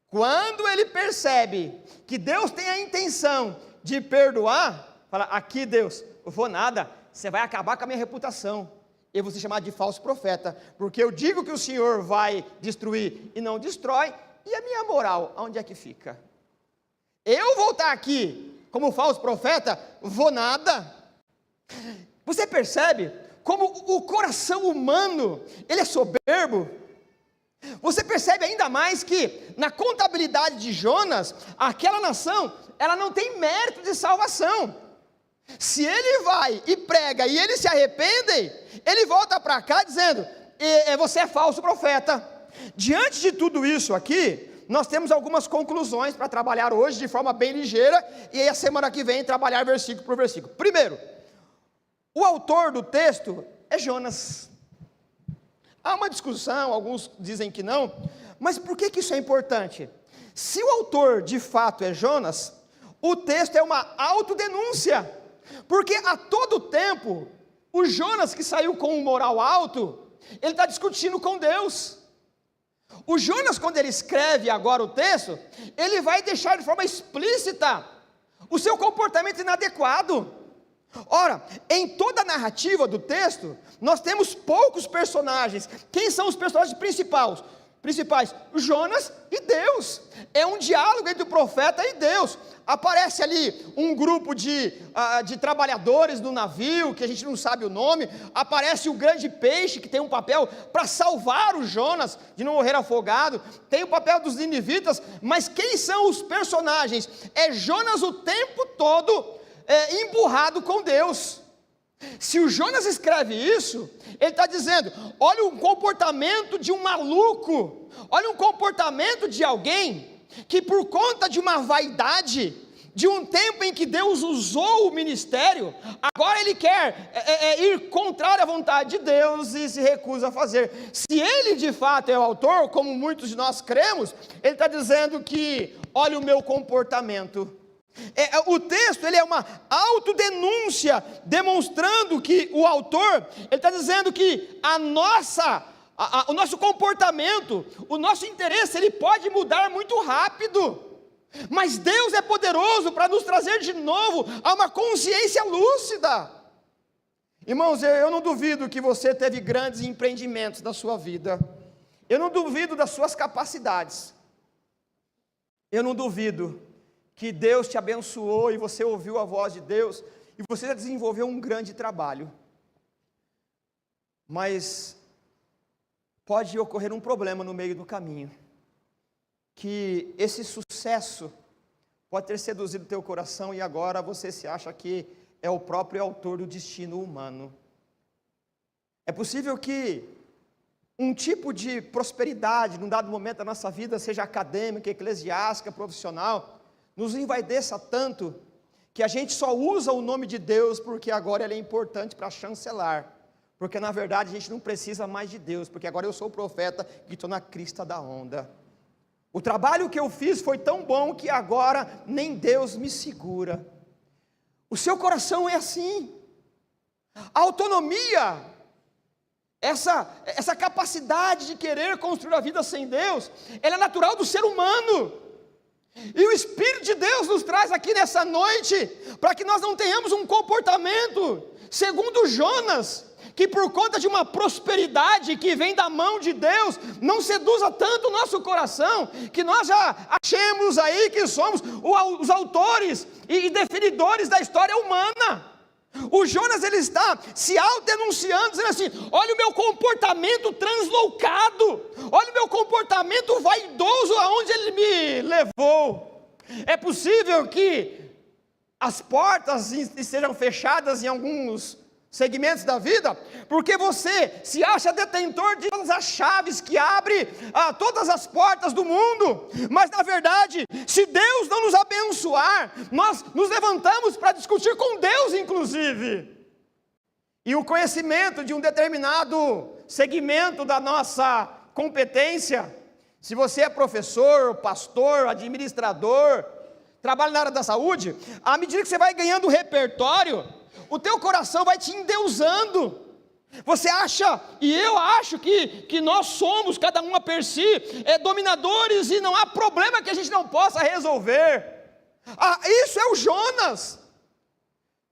Quando ele percebe que Deus tem a intenção de perdoar, fala: aqui Deus, eu vou nada, você vai acabar com a minha reputação, eu vou ser chamado de falso profeta, porque eu digo que o Senhor vai destruir e não destrói, e a minha moral, onde é que fica? Eu vou estar aqui como falso profeta, vou nada. Você percebe como o coração humano, ele é soberbo? Você percebe ainda mais que na contabilidade de Jonas, aquela nação, ela não tem mérito de salvação. Se ele vai e prega e eles se arrependem, ele volta para cá dizendo: você é falso profeta. Diante de tudo isso aqui, nós temos algumas conclusões para trabalhar hoje de forma bem ligeira, e aí a semana que vem trabalhar versículo por versículo. Primeiro, o autor do texto é Jonas. Há uma discussão, alguns dizem que não, mas por que isso é importante? Se o autor de fato é Jonas, o texto é uma autodenúncia, porque a todo tempo, o Jonas que saiu com um moral alto, ele está discutindo com Deus. O Jonas, quando ele escreve agora o texto, ele vai deixar de forma explícita o seu comportamento inadequado. Ora, em toda a narrativa do texto, nós temos poucos personagens. Quem são os personagens principais? Jonas e Deus. É um diálogo entre o profeta e Deus. Aparece ali um grupo de trabalhadores no navio, que a gente não sabe o nome. Aparece o grande peixe, que tem um papel para salvar o Jonas de não morrer afogado. Tem o papel dos ninivitas. Mas quem são os personagens? É Jonas o tempo todo emburrado com Deus. Se o Jonas escreve isso, ele está dizendo: olha o comportamento de um maluco, olha o comportamento de alguém que, por conta de uma vaidade, de um tempo em que Deus usou o ministério, agora ele quer ir contrário à vontade de Deus e se recusa a fazer. Se ele de fato é o autor, como muitos de nós cremos, ele está dizendo que olha o meu comportamento. O texto ele é uma autodenúncia, demonstrando que o autor, ele está dizendo que o nosso comportamento, o nosso interesse, ele pode mudar muito rápido, mas Deus é poderoso para nos trazer de novo a uma consciência lúcida. Irmãos, eu não duvido que você teve grandes empreendimentos na sua vida, eu não duvido das suas capacidades, eu não duvido que Deus te abençoou e você ouviu a voz de Deus e você já desenvolveu um grande trabalho, mas pode ocorrer um problema no meio do caminho, que esse sucesso pode ter seduzido teu coração e agora você se acha que é o próprio autor do destino humano. É possível que um tipo de prosperidade num dado momento da nossa vida, seja acadêmica, eclesiástica, profissional, nos envaideça tanto, que a gente só usa o nome de Deus, porque agora ele é importante para chancelar, porque na verdade a gente não precisa mais de Deus, porque agora eu sou o profeta e estou na crista da onda. O trabalho que eu fiz foi tão bom, que agora nem Deus me segura. O seu coração é assim. A autonomia, essa capacidade de querer construir a vida sem Deus, ela é natural do ser humano. E o Espírito de Deus nos traz aqui nessa noite, para que nós não tenhamos um comportamento segundo Jonas, que por conta de uma prosperidade que vem da mão de Deus, não seduza tanto o nosso coração, que nós já achemos aí que somos os autores e definidores da história humana. O Jonas, ele está se autodenunciando, dizendo assim: olha o meu comportamento translocado, olha o meu comportamento vaidoso, aonde ele me levou. É possível que as portas estejam fechadas em alguns segmentos da vida, porque você se acha detentor de todas as chaves que abrem todas as portas do mundo, mas na verdade, se Deus não nos abençoar, nós nos levantamos para discutir com Deus inclusive, e o conhecimento de um determinado segmento da nossa competência, Se você é professor, pastor, administrador, trabalha na área da saúde, à medida que você vai ganhando repertório, o teu coração vai te endeusando. Você acha, e eu acho que nós somos, cada um a per si, dominadores, e não há problema que a gente não possa resolver. Isso é o Jonas.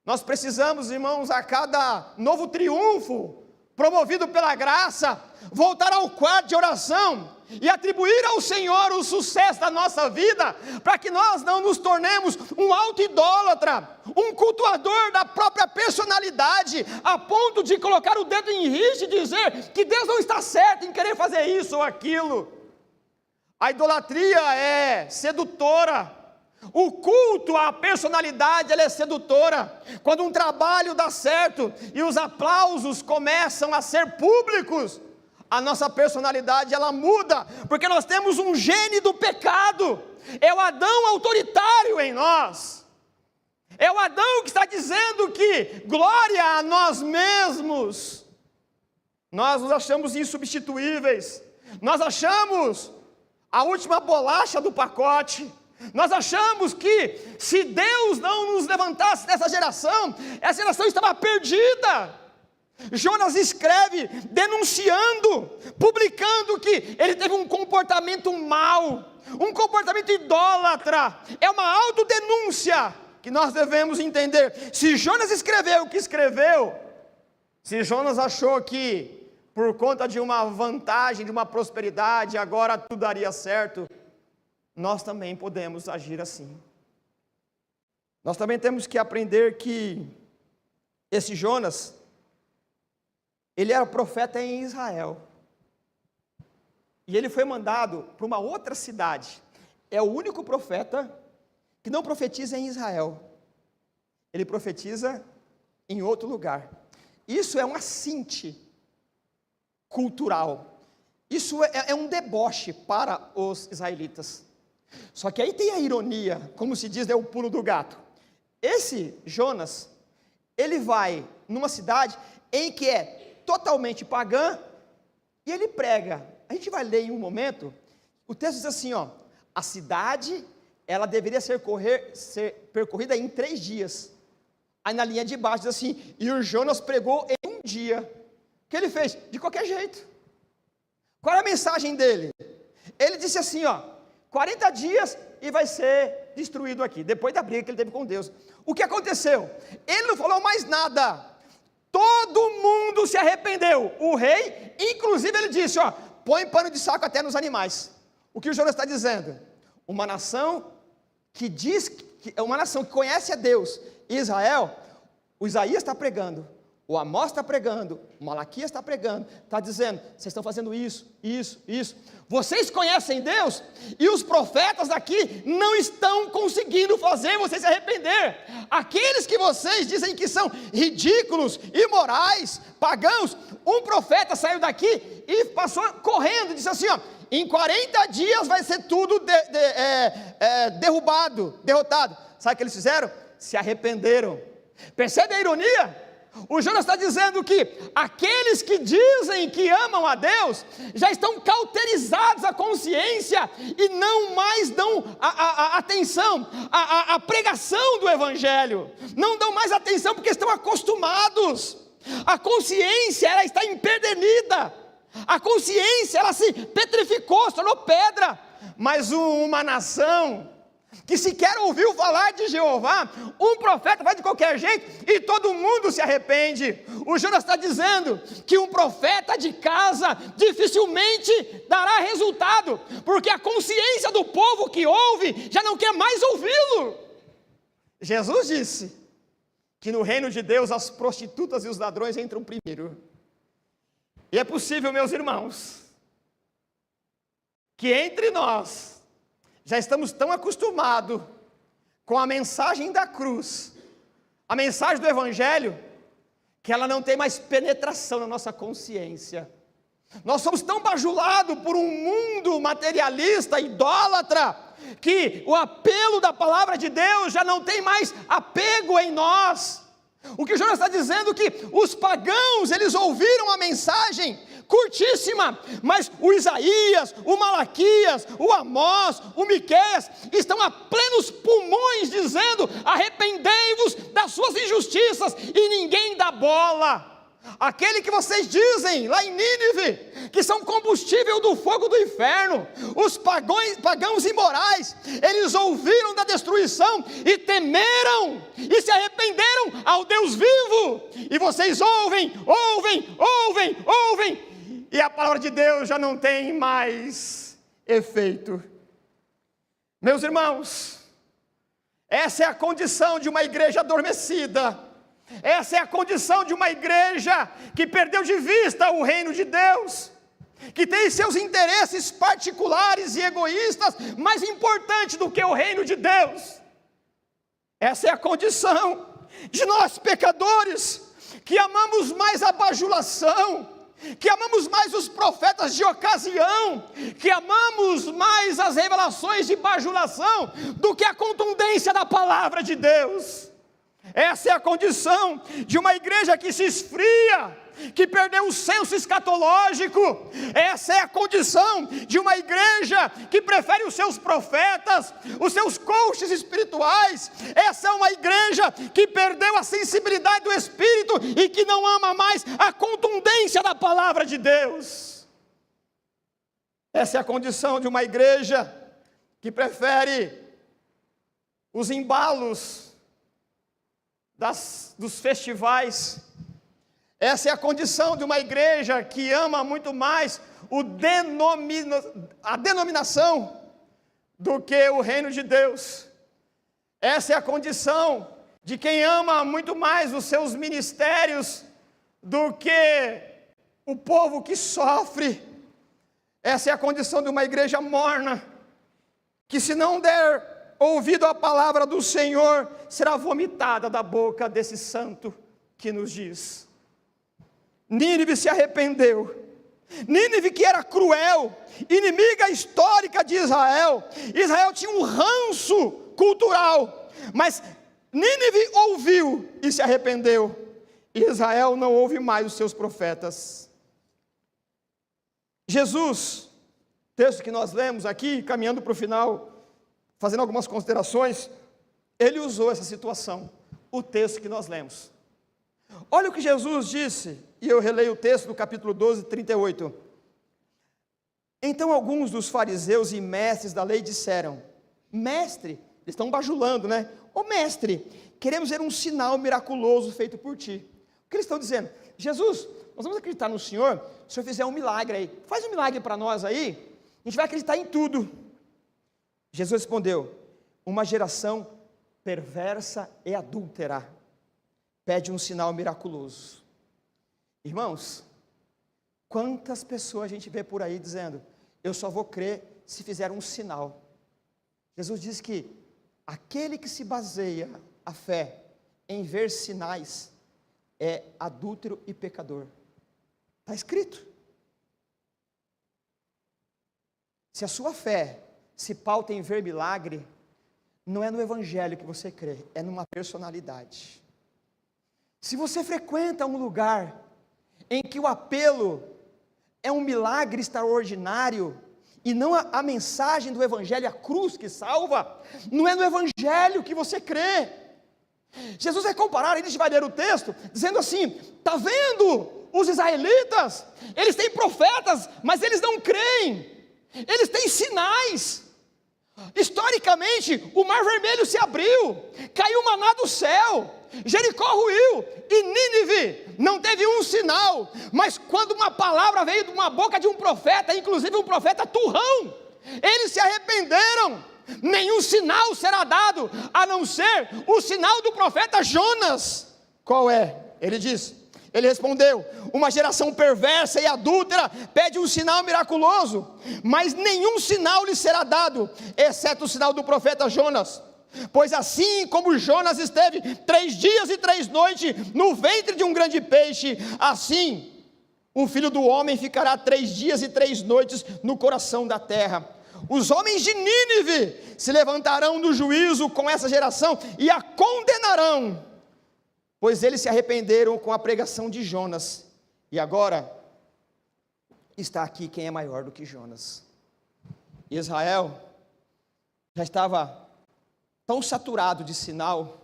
Nós precisamos, irmãos, a cada novo triunfo, promovido pela graça, voltar ao quarto de oração, e atribuir ao Senhor o sucesso da nossa vida, para que nós não nos tornemos um auto-idólatra, um cultuador da própria personalidade, a ponto de colocar o dedo em risco e dizer que Deus não está certo em querer fazer isso ou aquilo. A idolatria é sedutora, o culto à personalidade ela é sedutora. Quando um trabalho dá certo e os aplausos começam a ser públicos, a nossa personalidade ela muda, porque nós temos um gene do pecado, é o Adão autoritário em nós, é o Adão que está dizendo que glória a nós mesmos, nós nos achamos insubstituíveis, nós achamos a última bolacha do pacote, nós achamos que se Deus não nos levantasse nessa geração, essa geração estava perdida. Jonas escreve denunciando, publicando que ele teve um comportamento mau, um comportamento idólatra, é uma autodenúncia que nós devemos entender. Se Jonas escreveu o que escreveu, se Jonas achou que por conta de uma vantagem, de uma prosperidade, agora tudo daria certo, nós também podemos agir assim. Nós também temos que aprender que esse Jonas, ele era profeta em Israel, e ele foi mandado para uma outra cidade. É o único profeta que não profetiza em Israel, ele profetiza em outro lugar. Isso é um assinte cultural, isso é um deboche para os israelitas. Só que aí tem a ironia, como se diz, é o pulo do gato. Esse Jonas, ele vai numa cidade em que é totalmente pagã, e ele prega. A gente vai ler em um momento, o texto diz assim, a cidade, ela deveria ser percorrida em 3 dias, aí na linha de baixo diz assim, e o Jonas pregou em 1 dia, o que ele fez? De qualquer jeito. Qual é a mensagem dele? Ele disse assim, 40 dias e vai ser destruído aqui, depois da briga que ele teve com Deus. O que aconteceu? Ele não falou mais nada, todo mundo se arrependeu, o rei, inclusive ele disse, põe pano de saco até nos animais. O que o Jonas está dizendo? Uma nação que diz, que é uma nação que conhece a Deus, Israel, o Isaías está pregando, o Amós está pregando, o Malaquias está pregando, está dizendo, vocês estão fazendo isso, vocês conhecem Deus, e os profetas aqui não estão conseguindo fazer vocês se arrepender, aqueles que vocês dizem que são ridículos, imorais, pagãos, um profeta saiu daqui e passou correndo, disse assim, em 40 dias vai ser tudo derrotado, sabe o que eles fizeram? Se arrependeram. Percebe a ironia? O Jonas está dizendo que aqueles que dizem que amam a Deus, já estão cauterizados à consciência, e não mais dão atenção à pregação do Evangelho, não dão mais atenção porque estão acostumados, a consciência ela está empedernida, a consciência ela se petrificou, se tornou pedra, mas uma nação que sequer ouviu falar de Jeová, um profeta vai de qualquer jeito e todo mundo se arrepende. O Jonas está dizendo que um profeta de casa dificilmente dará resultado, porque a consciência do povo que ouve já não quer mais ouvi-lo. Jesus disse que no reino de Deus as prostitutas e os ladrões entram primeiro. E é possível, meus irmãos, que entre nós já estamos tão acostumados com a mensagem da cruz, a mensagem do Evangelho, que ela não tem mais penetração na nossa consciência. Nós somos tão bajulados por um mundo materialista, idólatra, que o apelo da palavra de Deus já não tem mais apego em nós. O que o Jonas está dizendo é que os pagãos, eles ouviram a mensagem curtíssima, mas o Isaías, o Malaquias, o Amós, o Miqueias estão a plenos pulmões dizendo: arrependei-vos das suas injustiças, e ninguém dá bola. Aquele que vocês dizem lá em Nínive, que são combustível do fogo do inferno, os pagãos imorais, eles ouviram da destruição e temeram, e se arrependeram ao Deus vivo, e vocês ouvem, e a palavra de Deus já não tem mais efeito. Meus irmãos, essa é a condição de uma igreja adormecida. Essa é a condição de uma igreja que perdeu de vista o reino de Deus, que tem seus interesses particulares e egoístas mais importantes do que o reino de Deus. Essa é a condição de nós pecadores, que amamos mais a bajulação, que amamos mais os profetas de ocasião, que amamos mais as revelações de bajulação do que a contundência da palavra de Deus. Essa é a condição de uma igreja que se esfria, que perdeu o senso escatológico. Essa é a condição de uma igreja que prefere os seus profetas, os seus coaches espirituais. Essa é uma igreja que perdeu a sensibilidade do Espírito e que não ama mais a contundência da palavra de Deus. Essa é a condição de uma igreja que prefere os embalos dos festivais. Essa é a condição de uma igreja que ama muito mais a denominação do que o reino de Deus. Essa é a condição de quem ama muito mais os seus ministérios do que o povo que sofre. Essa é a condição de uma igreja morna, que se não der ouvido a palavra do Senhor, será vomitada da boca desse santo que nos diz. Nínive se arrependeu. Nínive, que era cruel, inimiga histórica de Israel. Israel tinha um ranço cultural, mas Nínive ouviu e se arrependeu. Israel não ouve mais os seus profetas. Jesus, texto que nós lemos aqui, caminhando para o final, fazendo algumas considerações, ele usou essa situação, o texto que nós lemos. Olha o que Jesus disse, e eu releio o texto do capítulo 12, 38. Então alguns dos fariseus e mestres da lei disseram: mestre, eles estão bajulando, né? Ô mestre, queremos ver um sinal miraculoso feito por ti. O que eles estão dizendo? Jesus, nós vamos acreditar no Senhor, se o Senhor fizer um milagre aí, faz um milagre para nós aí, a gente vai acreditar em tudo. Jesus respondeu: uma geração perversa e adúltera pede um sinal miraculoso. Irmãos, quantas pessoas a gente vê por aí dizendo: eu só vou crer se fizer um sinal. Jesus diz que aquele que se baseia a fé em ver sinais é adúltero e pecador. Está escrito. Se a sua fé se pauta em ver milagre, não é no evangelho que você crê, é numa personalidade. Se você frequenta um lugar em que o apelo é um milagre extraordinário, e não a mensagem do evangelho, a cruz que salva, não é no evangelho que você crê. Jesus vai comparar, a gente vai ler o texto, dizendo assim: está vendo os israelitas? Eles têm profetas, mas eles não creem. Eles têm sinais. Historicamente, o mar vermelho se abriu, caiu maná do céu, Jericó ruiu, e Nínive não teve um sinal. Mas quando uma palavra veio de uma boca de um profeta, inclusive um profeta turrão, eles se arrependeram. Nenhum sinal será dado, a não ser o sinal do profeta Jonas. Qual é? Ele respondeu: uma geração perversa e adúltera pede um sinal miraculoso, mas nenhum sinal lhe será dado, exceto o sinal do profeta Jonas. Pois assim como Jonas esteve 3 dias e 3 noites no ventre de um grande peixe, assim o Filho do Homem ficará 3 dias e 3 noites no coração da terra. Os homens de Nínive se levantarão no juízo com essa geração e a condenarão, pois eles se arrependeram com a pregação de Jonas. E agora, está aqui quem é maior do que Jonas. Israel já estava tão saturado de sinal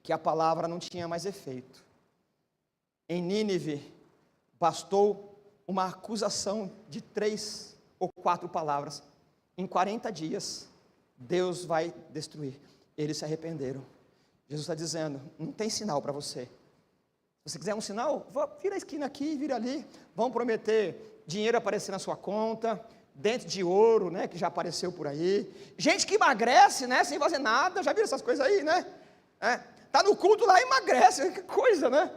que a palavra não tinha mais efeito. Em Nínive, bastou uma acusação de 3 ou 4 palavras. Em 40 dias, Deus vai destruir. Eles se arrependeram. Jesus está dizendo, não tem sinal para você. Se você quiser um sinal, vira a esquina aqui, vira ali. Vão prometer dinheiro aparecer na sua conta, dente de ouro, né, que já apareceu por aí. Gente que emagrece, né, sem fazer nada. Já viram essas coisas aí, né? Tá no culto lá e emagrece, que coisa, né?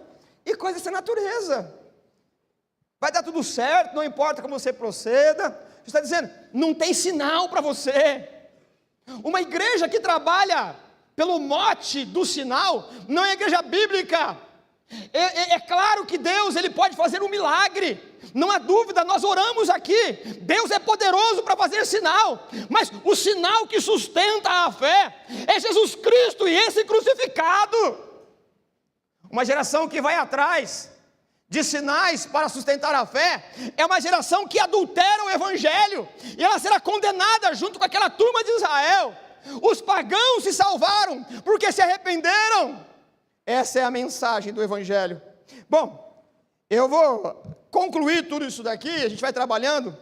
E coisa dessa natureza. Vai dar tudo certo, não importa como você proceda. Jesus está dizendo, não tem sinal para você. Uma igreja que trabalha pelo mote do sinal, não é igreja bíblica. É claro que Deus, Ele pode fazer um milagre, não há dúvida, nós oramos aqui, Deus é poderoso para fazer sinal, mas o sinal que sustenta a fé, é Jesus Cristo e esse crucificado. Uma geração que vai atrás de sinais para sustentar a fé, é uma geração que adultera o evangelho, e ela será condenada junto com aquela turma de Israel. Os pagãos se salvaram, porque se arrependeram. Essa é a mensagem do evangelho. Bom, eu vou concluir tudo isso daqui, a gente vai trabalhando,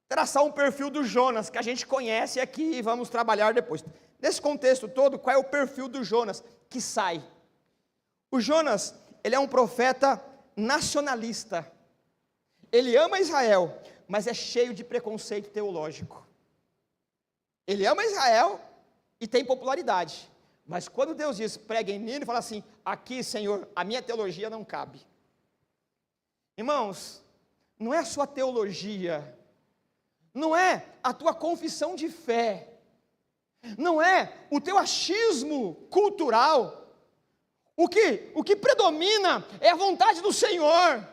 traçar um perfil do Jonas, que a gente conhece aqui, e vamos trabalhar depois. Nesse contexto todo, qual é o perfil do Jonas que sai? O Jonas, ele é um profeta nacionalista. Ele ama Israel, mas é cheio de preconceito teológico. Ele ama Israel e tem popularidade, mas quando Deus diz, pregue em Nínive, fala assim, aqui Senhor, a minha teologia não cabe. Irmãos, não é a sua teologia, não é a tua confissão de fé, não é o teu achismo cultural. O que predomina é a vontade do Senhor.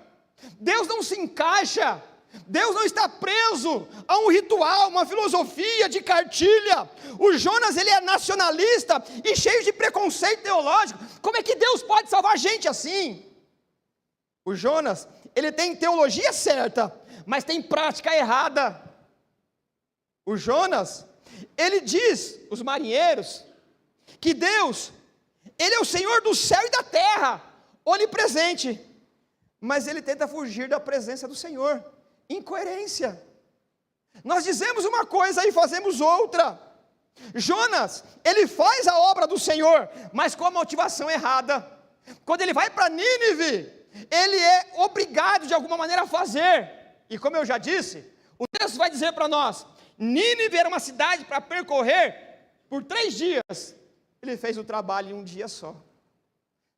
Deus não se encaixa, Deus não está preso a um ritual, uma filosofia de cartilha. O Jonas, ele é nacionalista e cheio de preconceito teológico. Como é que Deus pode salvar gente assim? O Jonas, ele tem teologia certa, mas tem prática errada. O Jonas, ele diz, os marinheiros, que Deus, Ele é o Senhor do céu e da terra, onipresente, mas ele tenta fugir da presença do Senhor. Incoerência. Nós dizemos uma coisa e fazemos outra. Jonas, ele faz a obra do Senhor, mas com a motivação errada. Quando ele vai para Nínive, ele é obrigado de alguma maneira a fazer. E como eu já disse, o texto vai dizer para nós, Nínive era uma cidade para percorrer por 3 dias. Ele fez o trabalho em um dia só.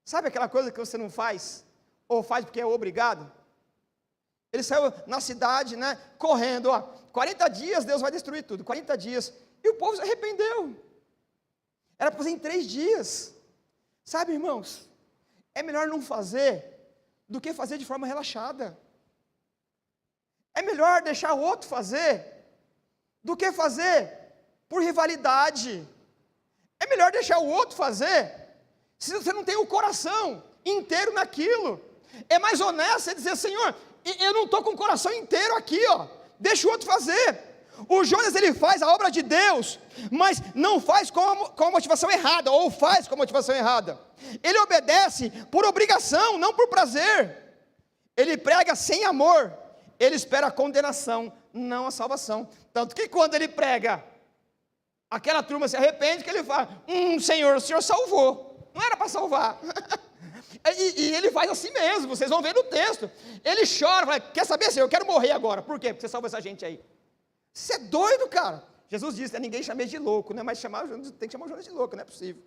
Sabe aquela coisa que você não faz? Ou faz porque é obrigado? Ele saiu na cidade, né, correndo, 40 dias Deus vai destruir tudo, 40 dias, e o povo se arrependeu. Era para fazer em 3 dias. Sabe, irmãos, é melhor não fazer do que fazer de forma relaxada. É melhor deixar o outro fazer do que fazer por rivalidade. É melhor deixar o outro fazer se você não tem o coração inteiro naquilo. É mais honesto você dizer, Senhor, eu não estou com o coração inteiro aqui, deixa o outro fazer. O Jonas, ele faz a obra de Deus, mas não faz com a motivação errada, ou faz com a motivação errada. Ele obedece por obrigação, não por prazer. Ele prega sem amor, ele espera a condenação, não a salvação. Tanto que quando ele prega, aquela turma se arrepende, que ele fala, Senhor, o Senhor salvou, não era para salvar. E ele faz assim mesmo, vocês vão ver no texto. Ele chora, fala, quer saber, Senhor, eu quero morrer agora. Por quê? Porque você salva essa gente aí. Você é doido, cara. Jesus disse, ninguém chame de louco, né? Mas tem que chamar o Jonas de louco, não é possível.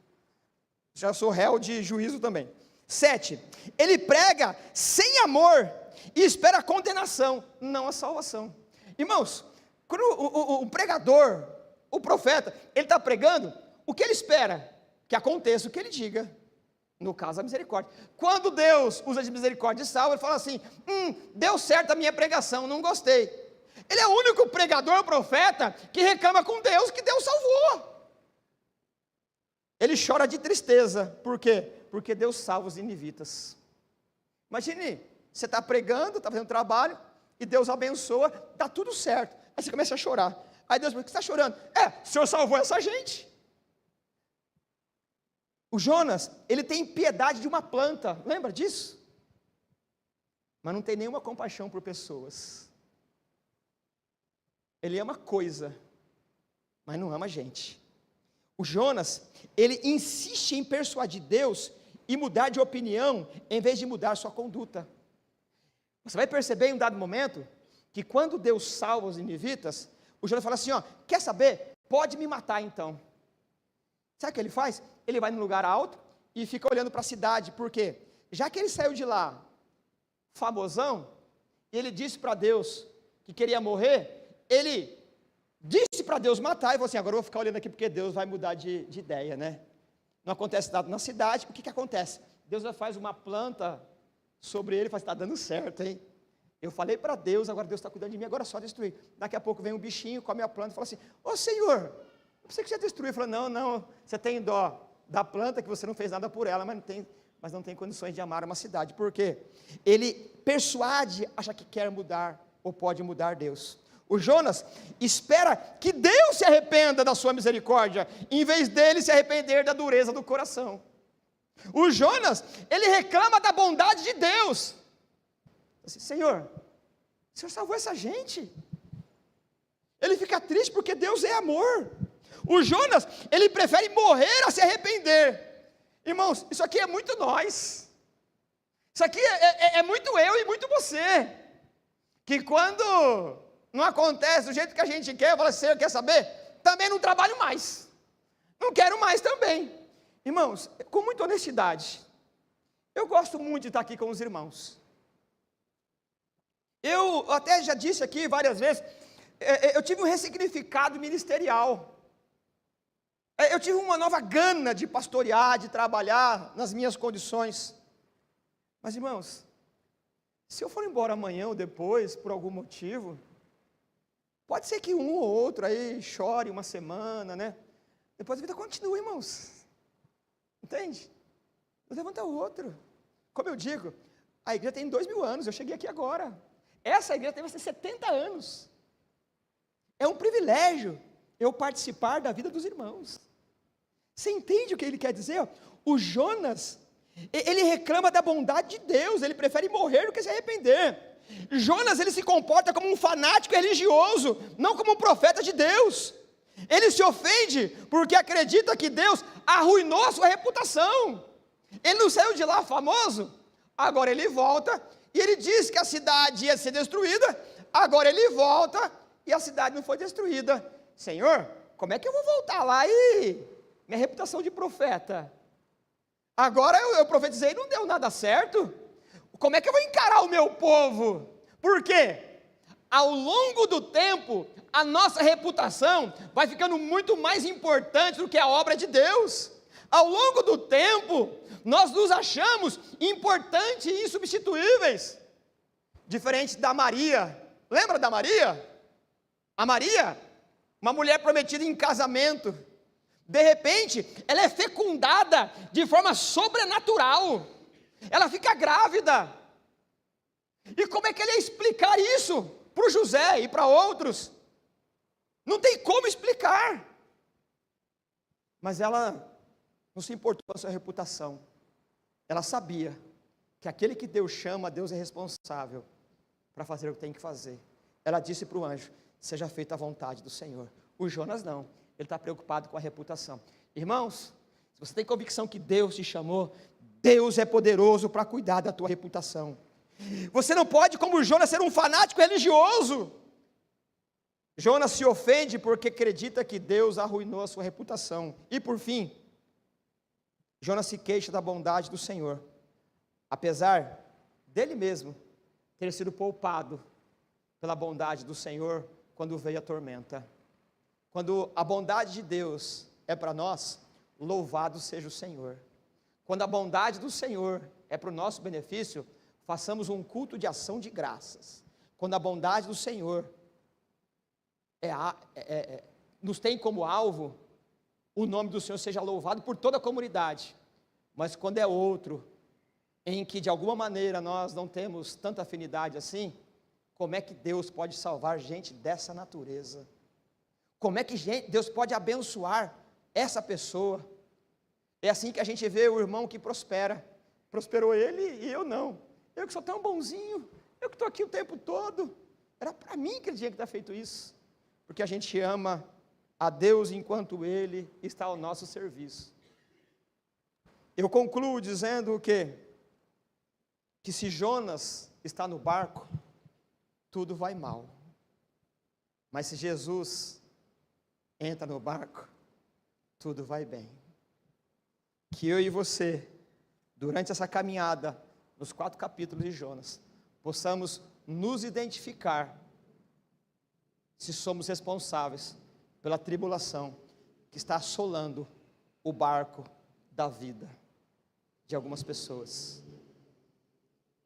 Já sou réu de juízo também. 7, ele prega sem amor e espera a condenação, não a salvação. Irmãos, quando o pregador, o profeta, ele está pregando, o que ele espera? Que aconteça o que ele diga. No caso, a misericórdia. Quando Deus usa de misericórdia e salva, ele fala assim, deu certo a minha pregação, não gostei. Ele é o único pregador, profeta, que reclama com Deus, que Deus salvou. Ele chora de tristeza, por quê? Porque Deus salva os ninivitas. Imagine, você está pregando, está fazendo trabalho, e Deus abençoa, dá tudo certo. Aí você começa a chorar. Aí Deus pergunta: por que você está chorando? O Senhor salvou essa gente. O Jonas, ele tem piedade de uma planta, lembra disso? Mas não tem nenhuma compaixão por pessoas. Ele ama coisa, mas não ama gente. O Jonas, ele insiste em persuadir Deus e mudar de opinião, em vez de mudar sua conduta. Você vai perceber em um dado momento, que quando Deus salva os ninivitas, o Jonas fala assim: quer saber? Pode me matar então. Sabe o que ele faz? Ele vai num lugar alto e fica olhando para a cidade, porque já que ele saiu de lá, famosão, e ele disse para Deus que queria morrer, ele disse para Deus matar, e falou assim: agora eu vou ficar olhando aqui, porque Deus vai mudar de ideia, né? Não acontece nada na cidade. O que acontece? Deus faz uma planta sobre ele e fala: está dando certo, hein? Eu falei para Deus, agora Deus está cuidando de mim, agora é só destruir. Daqui a pouco vem um bichinho, come a planta e fala assim: ô Senhor, eu pensei que você ia destruir. Ele falou: não, você tem dó da planta, que você não fez nada por ela, mas não tem condições de amar uma cidade. Por quê? Ele persuade, acha que quer mudar, ou pode mudar Deus. O Jonas espera que Deus se arrependa da sua misericórdia, em vez dele se arrepender da dureza do coração. O Jonas, ele reclama da bondade de Deus. Assim: Senhor, o Senhor salvou essa gente. Ele fica triste porque Deus é amor. O Jonas, ele prefere morrer a se arrepender. Irmãos, isso aqui é muito nós. Isso aqui é muito eu e muito você. Que quando não acontece do jeito que a gente quer, fala: Senhor, quer saber? Também não trabalho mais. Não quero mais também. Irmãos, com muita honestidade, eu gosto muito de estar aqui com os irmãos. Eu até já disse aqui várias vezes, eu tive um ressignificado ministerial. Eu tive uma nova gana de pastorear, de trabalhar nas minhas condições. Mas irmãos, se eu for embora amanhã ou depois, por algum motivo, pode ser que um ou outro aí chore uma semana, né? Depois a vida continua, irmãos. Entende? Deus levanta outro. Como eu digo, a igreja tem 2000 anos, eu cheguei aqui agora. Essa igreja tem 70 anos. É um privilégio eu participar da vida dos irmãos. Você entende o que ele quer dizer? O Jonas, ele reclama da bondade de Deus, ele prefere morrer do que se arrepender. Jonas, ele se comporta como um fanático religioso, não como um profeta de Deus. Ele se ofende porque acredita que Deus arruinou a sua reputação. Ele não saiu de lá famoso, agora ele volta e ele diz que a cidade ia ser destruída, agora ele volta e a cidade não foi destruída. Senhor, como é que eu vou voltar lá e minha reputação de profeta? Agora eu profetizei e não deu nada certo. Como é que eu vou encarar o meu povo? Por quê? Ao longo do tempo, a nossa reputação vai ficando muito mais importante do que a obra de Deus. Ao longo do tempo, nós nos achamos importantes e insubstituíveis. Diferente da Maria. Lembra da Maria? A Maria, uma mulher prometida em casamento. De repente, ela é fecundada de forma sobrenatural. Ela fica grávida. E como é que ele ia explicar isso para o José e para outros? Não tem como explicar. Mas ela não se importou com a sua reputação. Ela sabia que aquele que Deus chama, Deus é responsável para fazer o que tem que fazer. Ela disse para o anjo: seja feita a vontade do Senhor. O Jonas não, ele está preocupado com a reputação. Irmãos, se você tem convicção que Deus te chamou, Deus é poderoso para cuidar da tua reputação. Você não pode, como Jonas, ser um fanático religioso. Jonas se ofende porque acredita que Deus arruinou a sua reputação. E por fim, Jonas se queixa da bondade do Senhor, apesar dele mesmo ter sido poupado pela bondade do Senhor quando veio a tormenta. Quando a bondade de Deus é para nós, louvado seja o Senhor. Quando a bondade do Senhor é para o nosso benefício, façamos um culto de ação de graças. Quando a bondade do Senhor nos tem como alvo, o nome do Senhor seja louvado por toda a comunidade. Mas quando é outro, em que de alguma maneira nós não temos tanta afinidade assim, como é que Deus pode salvar gente dessa natureza? Como é que Deus pode abençoar essa pessoa? É assim que a gente vê o irmão que prospera. Prosperou ele e eu não. Eu que sou tão bonzinho, eu que estou aqui o tempo todo. Era para mim que ele tinha que ter feito isso. Porque a gente ama a Deus enquanto Ele está ao nosso serviço. Eu concluo dizendo que se Jonas está no barco, tudo vai mal. Mas se Jesus entra no barco, tudo vai bem. Que eu e você, durante essa caminhada, nos 4 capítulos de Jonas, possamos nos identificar se somos responsáveis pela tribulação que está assolando o barco da vida de algumas pessoas.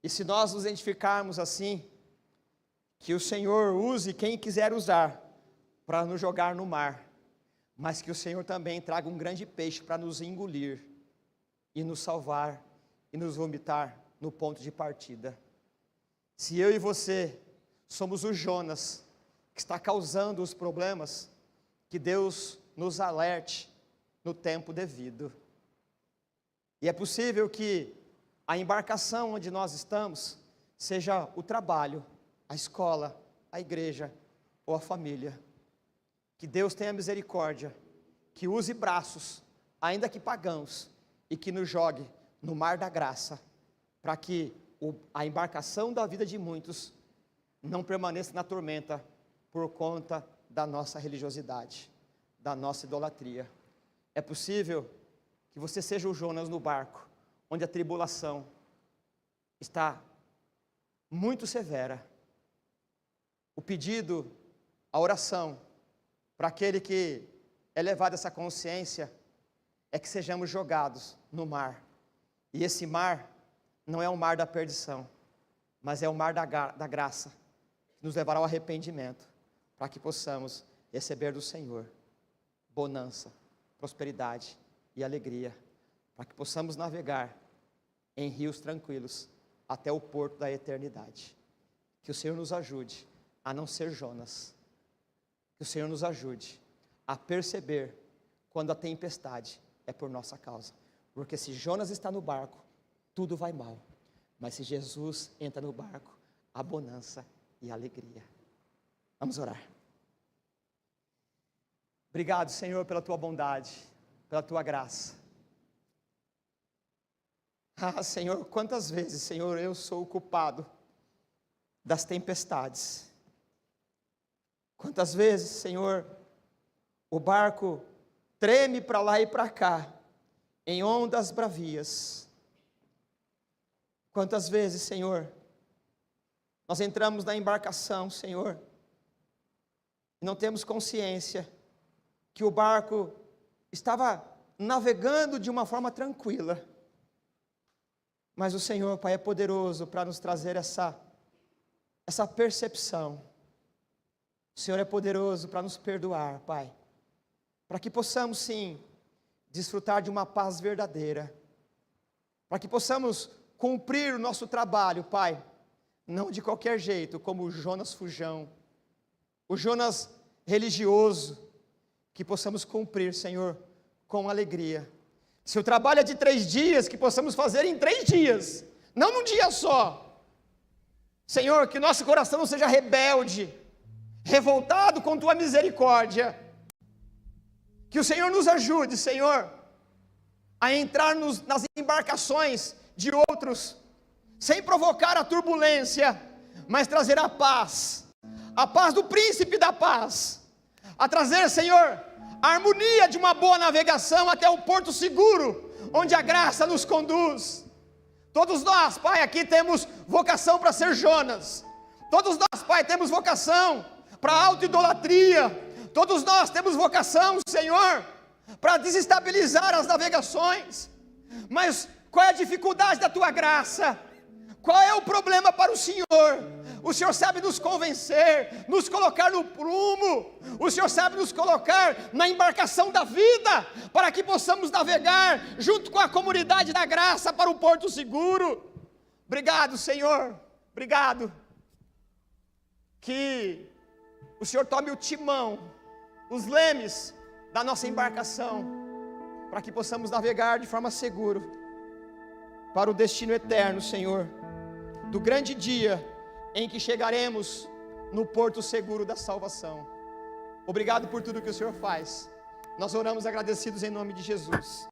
E se nós nos identificarmos assim, que o Senhor use quem quiser usar para nos jogar no mar, mas que o Senhor também traga um grande peixe para nos engolir e nos salvar e nos vomitar no ponto de partida. Se eu e você somos o Jonas que está causando os problemas, que Deus nos alerte no tempo devido. E é possível que a embarcação onde nós estamos seja o trabalho, a escola, a igreja ou a família. Que Deus tenha misericórdia, que use braços, ainda que pagãos, e que nos jogue no mar da graça, para que a embarcação da vida de muitos não permaneça na tormenta por conta da nossa religiosidade, da nossa idolatria. É possível que você seja o Jonas no barco, onde a tribulação está muito severa. O pedido, a oração, para aquele que é levado a essa consciência, é que sejamos jogados no mar. E esse mar não é o mar da perdição, mas é o mar da graça, que nos levará ao arrependimento, para que possamos receber do Senhor bonança, prosperidade e alegria, para que possamos navegar em rios tranquilos até o porto da eternidade. Que o Senhor nos ajude a não ser Jonas, que o Senhor nos ajude a perceber quando a tempestade é por nossa causa, porque se Jonas está no barco, tudo vai mal, mas se Jesus entra no barco, há bonança e alegria. Vamos orar. Obrigado, Senhor, pela Tua bondade, pela Tua graça. Ah, Senhor, quantas vezes, Senhor, eu sou o culpado das tempestades. Quantas vezes, Senhor, o barco treme para lá e para cá, em ondas bravias. Quantas vezes, Senhor, nós entramos na embarcação, Senhor, e não temos consciência que o barco estava navegando de uma forma tranquila, mas o Senhor, Pai, é poderoso para nos trazer essa percepção. O Senhor é poderoso para nos perdoar, Pai, para que possamos sim desfrutar de uma paz verdadeira, para que possamos cumprir o nosso trabalho, Pai, não de qualquer jeito, como o Jonas fujão, o Jonas religioso, que possamos cumprir, Senhor, com alegria. Se o trabalho é de 3 dias, que possamos fazer em 3 dias, não num dia só. Senhor, que nosso coração não seja rebelde, revoltado com Tua misericórdia. Que o Senhor nos ajude, Senhor, a entrar nas embarcações de outros, sem provocar a turbulência, mas trazer a paz do príncipe da paz, a trazer, Senhor, a harmonia de uma boa navegação até o porto seguro, onde a graça nos conduz. Todos nós, Pai, aqui temos vocação para ser Jonas. Todos nós, Pai, temos vocação para a auto-idolatria. Todos nós temos vocação, Senhor, para desestabilizar as navegações. Mas qual é a dificuldade da Tua graça? Qual é o problema para o Senhor? O Senhor sabe nos convencer, nos colocar no prumo. O Senhor sabe nos colocar na embarcação da vida, para que possamos navegar junto com a comunidade da graça para o porto seguro. Obrigado, Senhor, obrigado. que o Senhor tome o timão, os lemes da nossa embarcação, para que possamos navegar de forma segura para o destino eterno, Senhor, do grande dia em que chegaremos no porto seguro da salvação. Obrigado por tudo que o Senhor faz. Nós oramos agradecidos em nome de Jesus.